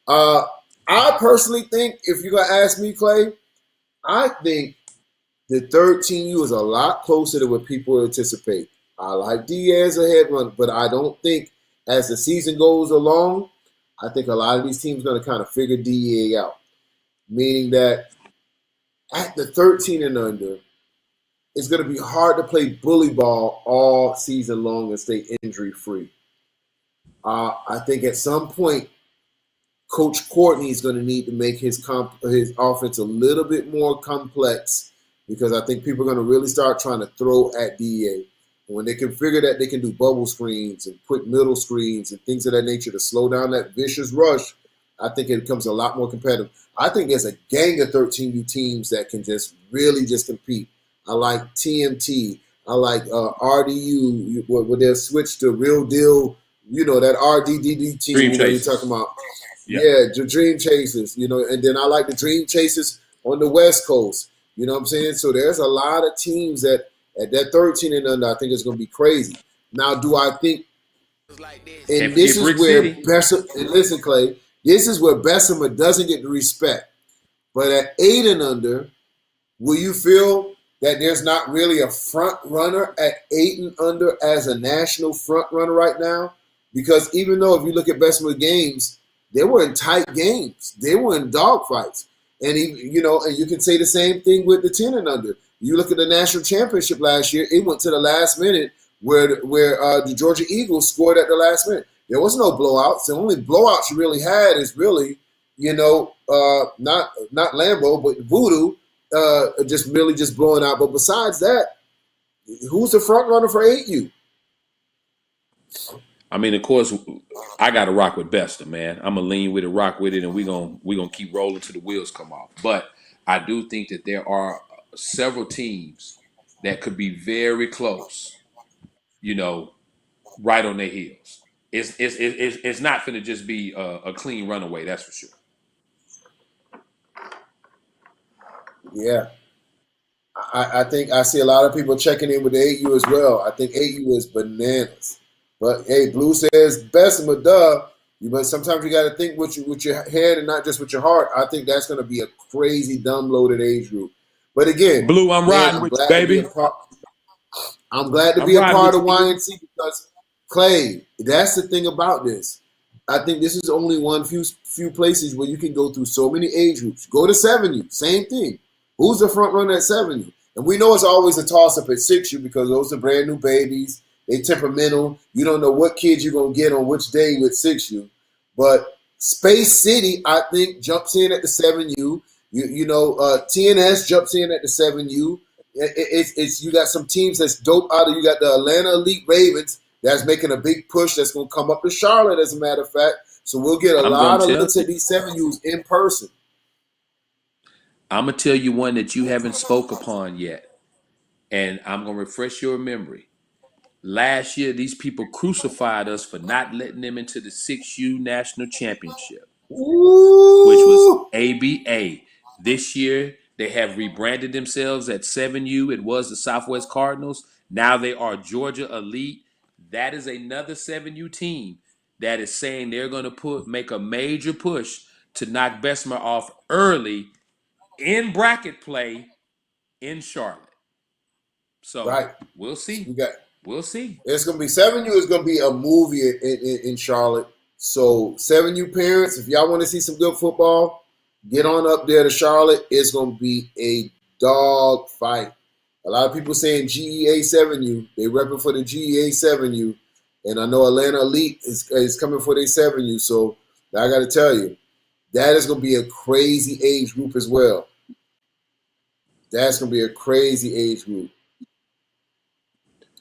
Uh, I personally think, if you're going to ask me, Clay, I think the 13U is a lot closer to what people anticipate. I like Diaz ahead run, but I don't think as the season goes along, I think a lot of these teams are going to kind of figure DEA out. Meaning that at the 13 and under, it's going to be hard to play bully ball all season long and stay injury free. I think at some point, Coach Courtney is going to need to make his offense a little bit more complex because I think people are going to really start trying to throw at DEA. And when they can figure that they can do bubble screens and quick middle screens and things of that nature to slow down that vicious rush, I think it becomes a lot more competitive. I think there's a gang of 13U teams that can just really just compete. I like TMT. I like RDU, where they'll switch to real deal, that RDDD team, Dream you're Chasers. talking about. Yeah. Yeah, the Dream Chasers, and then I like the Dream Chasers on the West Coast. You know what I'm saying? So there's a lot of teams that at that 13 and under, I think it's going to be crazy. Now, do I think, Can't and this forget is Brick where City. Bessemer, and listen, Clay, this is where Bessemer doesn't get the respect. But at 8 and under, will you feel that there's not really a front runner at 8 and under as a national front runner right now? Because even though if you look at Bessemer games, they were in tight games. They were in dogfights. And and you can say the same thing with the 10 and under. You look at the national championship last year, it went to the last minute where the Georgia Eagles scored at the last minute. There was no blowouts. The only blowouts you really had is really, not Lambeau, but Voodoo, just really just blowing out. But besides that, who's the front runner for 8U? I mean, of course, I got to rock with Bester, man. I'm gonna lean with it, rock with it, and we gonna keep rolling till the wheels come off. But I do think that there are several teams that could be very close, right on their heels. It's not going to just be a clean runaway, that's for sure. Yeah. I think I see a lot of people checking in with the 8U as well. I think 8U is bananas. But hey, Blue says best of duh. But sometimes you got to think with your head and not just with your heart. I think that's going to be a crazy dumb loaded age group. But again, Blue, I'm man, riding I'm with you, glad to be a baby. part. I'm glad to I'm be a riding part with of you, Blue. YNC because Clay, that's the thing about this. I think this is only one few places where you can go through so many age groups. Go to 7U, same thing. Who's the front runner at 7U? And we know it's always a toss up at 6U because those are brand new babies. They temperamental. You don't know what kids you're gonna get on which day with 6U. But Space City, I think, jumps in at the 7U. TNS jumps in at the 7U. It's you got some teams that's dope out of you got the Atlanta Elite Ravens that's making a big push that's going to come up to Charlotte as a matter of fact. So we'll get a I'm gonna lot of tell looks you. at these 7Us in person. I'm gonna tell you one that you haven't spoke upon yet, and I'm gonna refresh your memory. Last year, these people crucified us for not letting them into the 6U National Championship, which was Ooh, ABA. This year, they have rebranded themselves at 7U. It was the Southwest Cardinals. Now they are Georgia Elite. That is another 7U team that is saying they're going to make a major push to knock Bessemer off early in bracket play in Charlotte. So right. we'll So see. we got We'll see. it's going to be 7U is going to be a movie in Charlotte. So 7U parents, if y'all want to see some good football, get on up there to Charlotte. It's going to be a dog fight. A lot of people saying GEA 7U. They repping for the GEA 7U. And I know Atlanta Elite is coming for their 7U. So I got to tell you, that is going to be a crazy age group as well. That's going to be a crazy age group.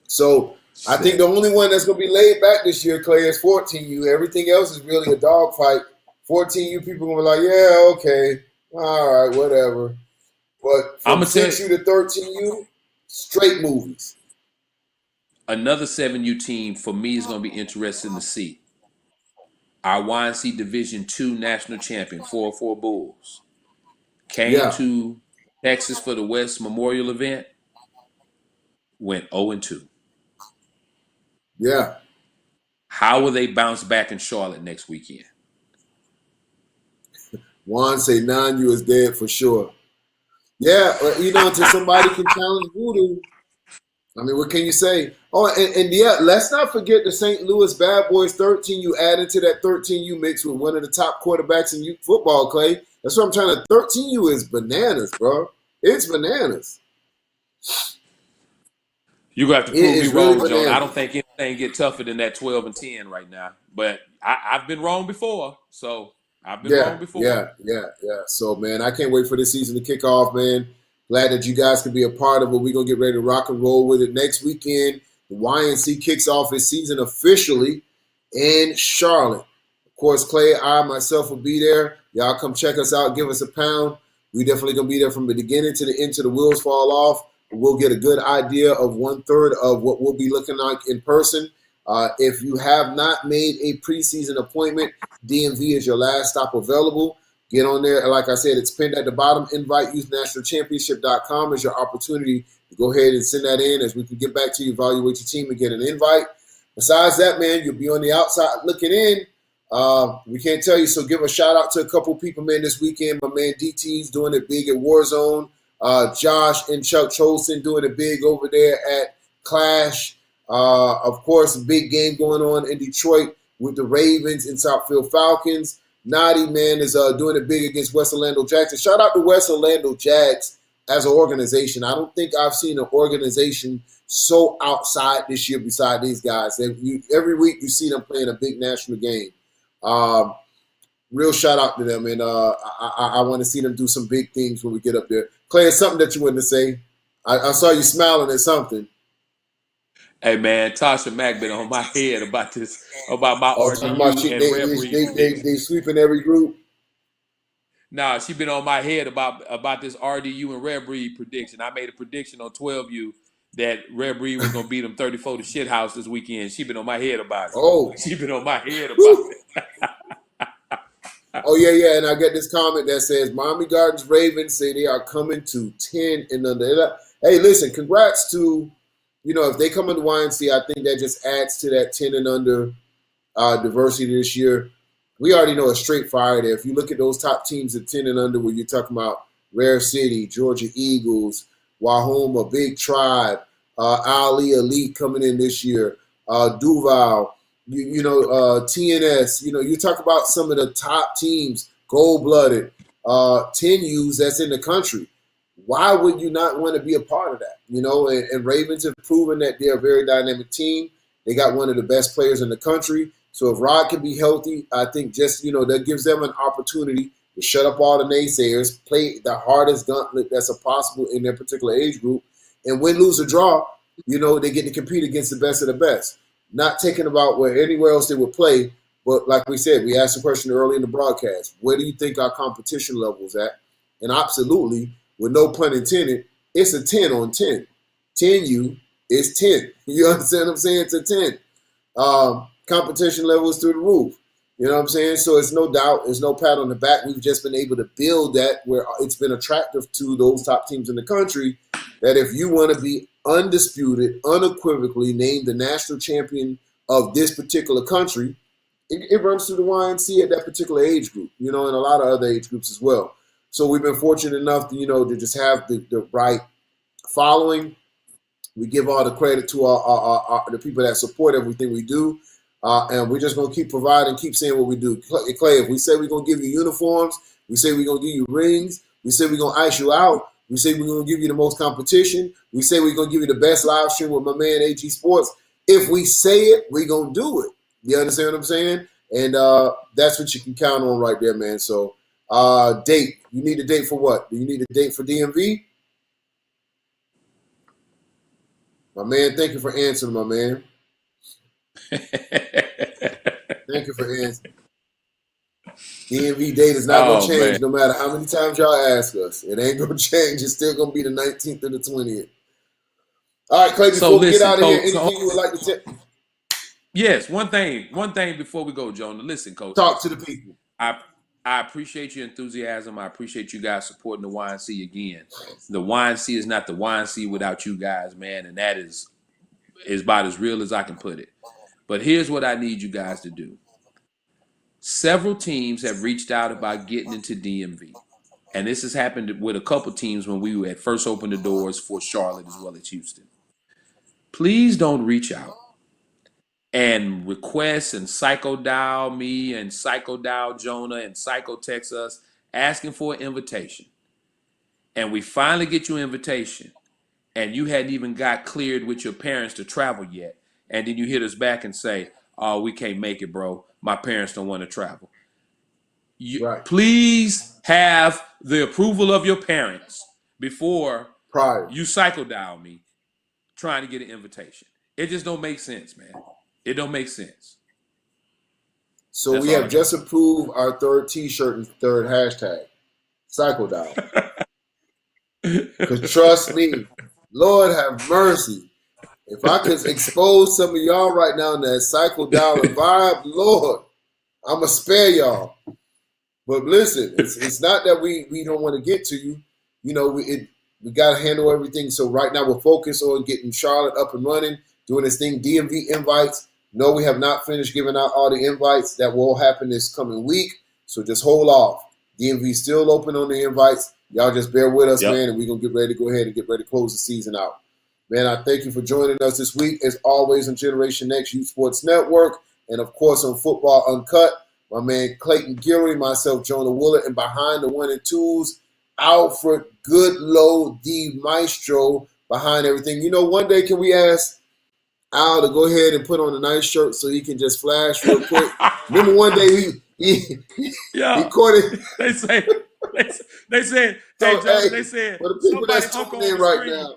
So I think the Shit. only one that's going to be laid back this year, Clay, is 14U. Everything else is really a dogfight. 14U people going to be like, yeah, okay, all right, whatever. But I'm from gonna tell you 6U to 13U, straight movies. another 7U team for me is gonna be interesting to see. Our YNC Division II national champion, 404 Bulls, came Yeah, to Texas for the West Memorial event, went 0-2. yeah. How will they bounce back in Charlotte next weekend? Juan say non-U is dead for sure. Yeah, until somebody can challenge Voodoo. I mean, what can you say? Oh, and yeah, let's not forget the St. Louis Bad Boys 13U added to that 13U mix with one of the top quarterbacks in youth football, Clay. That's what I'm trying to. 13U is bananas, bro. It's bananas. You're gonna have to It prove me is really wrong, Joan. I don't bananas. think anything get tougher than that 12-10 right now. But I've been wrong before, so I've been Yeah, wrong before. yeah. So, man, I can't wait for this season to kick off, man. Glad that you guys can be a part of it. We're going to get ready to rock and roll with it next weekend. The YNC kicks off its season officially in Charlotte. Of course, Clay, I myself will be there. Y'all come check us out. Give us a pound. We definitely going to be there from the beginning to the end till the wheels fall off. We'll get a good idea of 1/3 of what we'll be looking like in person. If you have not made a preseason appointment, DMV is your last stop available. Get on there. Like I said, it's pinned at the bottom. InviteYouthNationalChampionship.com is your opportunity to go ahead and send that in as we can get back to you, evaluate your team, and get an invite. Besides that, man, you'll be on the outside looking in. We can't tell you, so give a shout out to a couple people, man, this weekend. My man DT's doing it big at Warzone. Josh and Chuck Cholson doing it big over there at Clash. Of course, a big game going on in Detroit with the Ravens and Southfield Falcons. Nadi, man, is doing it big against West Orlando Jackson. Shout out to West Orlando Jags as an organization. I don't think I've seen an organization so outside this year beside these guys. Every week you see them playing a big national game. Um, Real shout out to them, and I want to see them do some big things when we get up there. Clay, it's something that you wanted to say. I saw you smiling at something. Hey man, Tasha Mack been on my head about this, about my Oh, talking about RDU and Red Breed prediction. they sweeping every group. Nah, she been on my head about this RDU and Red Breed prediction. I made a prediction on 12U that Rare Breed was gonna beat them 34 to shit house this weekend. She been on my head about it. Oh, She been on my head about whew. it. Oh yeah. And I get this comment that says Miami Gardens Ravens say they are coming to 10 and under. Hey, listen, congrats to, if they come into YNC, I think that just adds to that 10 and under diversity this year. We already know a straight fire there. If you look at those top teams at 10 and under, where you're talking about Rare City, Georgia Eagles, Wahoma, Big Tribe, Ali Elite coming in this year, Duval, TNS. You talk about some of the top teams, Gold Blooded, 10Us that's in the country. Why would you not want to be a part of that? And Ravens have proven that they're a very dynamic team. They got one of the best players in the country. So if Rod can be healthy, I think just, that gives them an opportunity to shut up all the naysayers, play the hardest gauntlet that's possible in their particular age group, and win, lose, or draw, they get to compete against the best of the best. Not taking about where anywhere else they would play, but like we said, we asked a question early in the broadcast, where do you think our competition level is at? And absolutely, with no pun intended, it's a 10 on 10. 10U is 10. You understand what I'm saying? It's a 10. Competition level is through the roof. You know what I'm saying? So it's no doubt, there's no pat on the back. We've just been able to build that where it's been attractive to those top teams in the country, that if you want to be undisputed, unequivocally named the national champion of this particular country, it runs through the YNC at that particular age group, and a lot of other age groups as well. So we've been fortunate enough to, to just have the right following. We give all the credit to the people that support everything we do. And we're just going to keep providing, keep saying what we do. Clay, if we say we're going to give you uniforms, we say we're going to give you rings, we say we're going to ice you out, we say we're going to give you the most competition, we say we're going to give you the best live stream with my man AG Sports. If we say it, we're going to do it. You understand what I'm saying? And that's what you can count on right there, man. So date. You need a date for what? Do you need a date for DMV? My man, thank you for answering, my man. Thank you for answering. DMV date is not going to change no matter how many times y'all ask us. It ain't going to change. It's still going to be the 19th or the 20th. All right, Clay, before we get out of here, anything you would like to say? Yes, one thing before we go, Jonah. Listen, Coach. Talk to the people. I appreciate your enthusiasm. I appreciate you guys supporting the YNC again. The YNC is not the YNC without you guys, man, and that is about as real as I can put it. But here's what I need you guys to do. Several teams have reached out about getting into DMV. And this has happened with a couple teams when we had first opened the doors for Charlotte as well as Houston. Please don't reach out and request and psycho dial me and psycho dial Jonah and psycho text us asking for an invitation. And we finally get your invitation and you hadn't even got cleared with your parents to travel yet. And then you hit us back and say, oh, we can't make it, bro. My parents don't want to travel. Right. Please have the approval of your parents before you psycho dial me trying to get an invitation. It just don't make sense, man. It don't make sense. So that's we have just approved our third T-shirt and third hashtag, psycho dial. Because trust me, Lord have mercy. If I could expose some of y'all right now in that psycho dial vibe, Lord, I'm going to spare y'all. But listen, it's not that we don't want to get to you. We got to handle everything. So right now we're focused on getting Charlotte up and running, doing this thing, DMV invites. No, we have not finished giving out all the invites. That will happen this coming week. So just hold off. DMV still open on the invites. Y'all just bear with us, man, and we're going to get ready to go ahead and get ready to close the season out. Man, I thank you for joining us this week, as always, on Generation Next Youth Sports Network, and, of course, on Football Uncut. My man Clayton Gilry, myself, Jonah Willett, and behind the 1 and 2s, Alfred Goodlow, the maestro, behind everything. One day can we ask Al to go ahead and put on a nice shirt so he can just flash real quick? Remember one day he caught it. They said, for the people that's tuning in right now.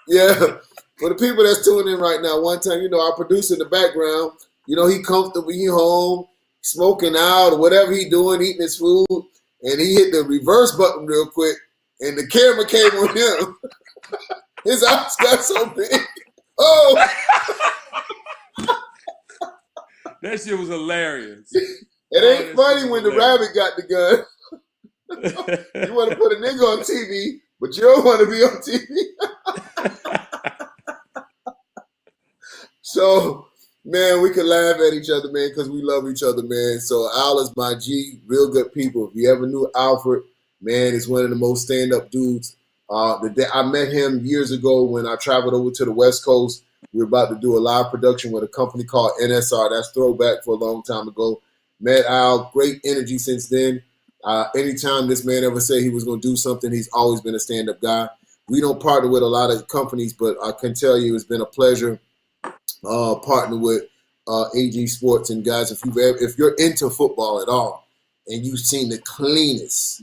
Yeah, for the people that's tuning in right now, one time, our producer in the background, he comfortable, he home, smoking out or whatever he doing, eating his food, and he hit the reverse button real quick, and the camera came on him. His eyes got so big. Oh, That shit was hilarious. it Oh, ain't that shit funny was when the hilarious. rabbit got the gun. You want to put a nigga on TV, but you don't want to be on TV. So, man, we can laugh at each other, man, because we love each other, man. So, Al is my G, real good people. If you ever knew Alfred, man, he's one of the most stand-up dudes. I met him years ago when I traveled over to the West Coast. We were about to do a live production with a company called NSR. That's throwback for a long time ago. Met Al, great energy since then. Anytime this man ever said he was going to do something, he's always been a stand-up guy. We don't partner with a lot of companies, but I can tell you it's been a pleasure partner with AG Sports. And guys, if you're into football at all and you've seen the cleanest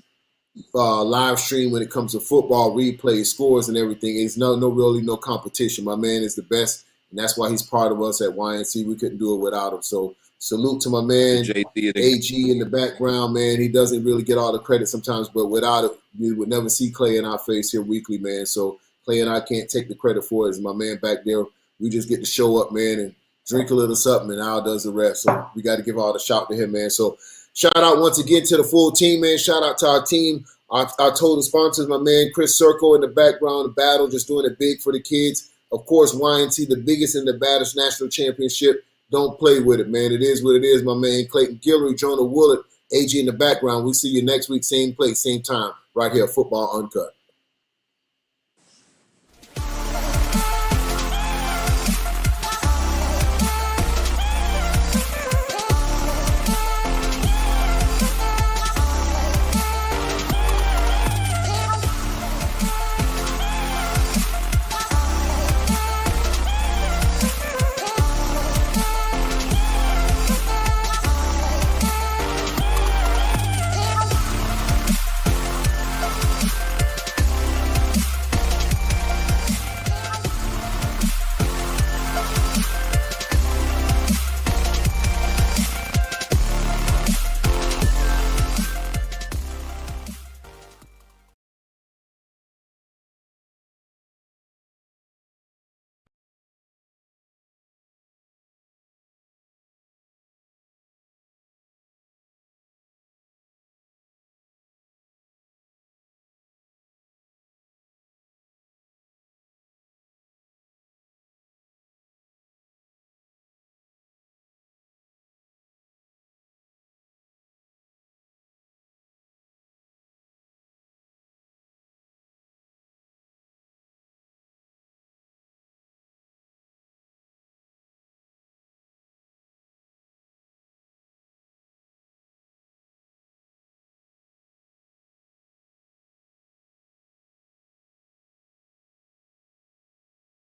live stream when it comes to football replays, scores, and everything, it's really no competition. My man is the best, and that's why he's part of us at YNC. We couldn't do it without him. So salute to my The man JC of the AG in the background, man. He doesn't really get all the credit sometimes, but without it, you would never see Clay in our face here weekly, man. So Clay and I can't take the credit for it. As my man back there, we just get to show up, man, and drink a little something, and Al does the rest. So we got to give all the shout to him, man. So shout out once again to the full team, man. Shout out to our team. Our total sponsors, my man Chris Circle in the background, the battle, just doing it big for the kids. Of course, YNT, the biggest and the baddest national championship. Don't play with it, man. It is what it is, my man. Clayton Guillory, Jonah Willett, AG in the background. We see you next week, same place, same time, right here, Football Uncut.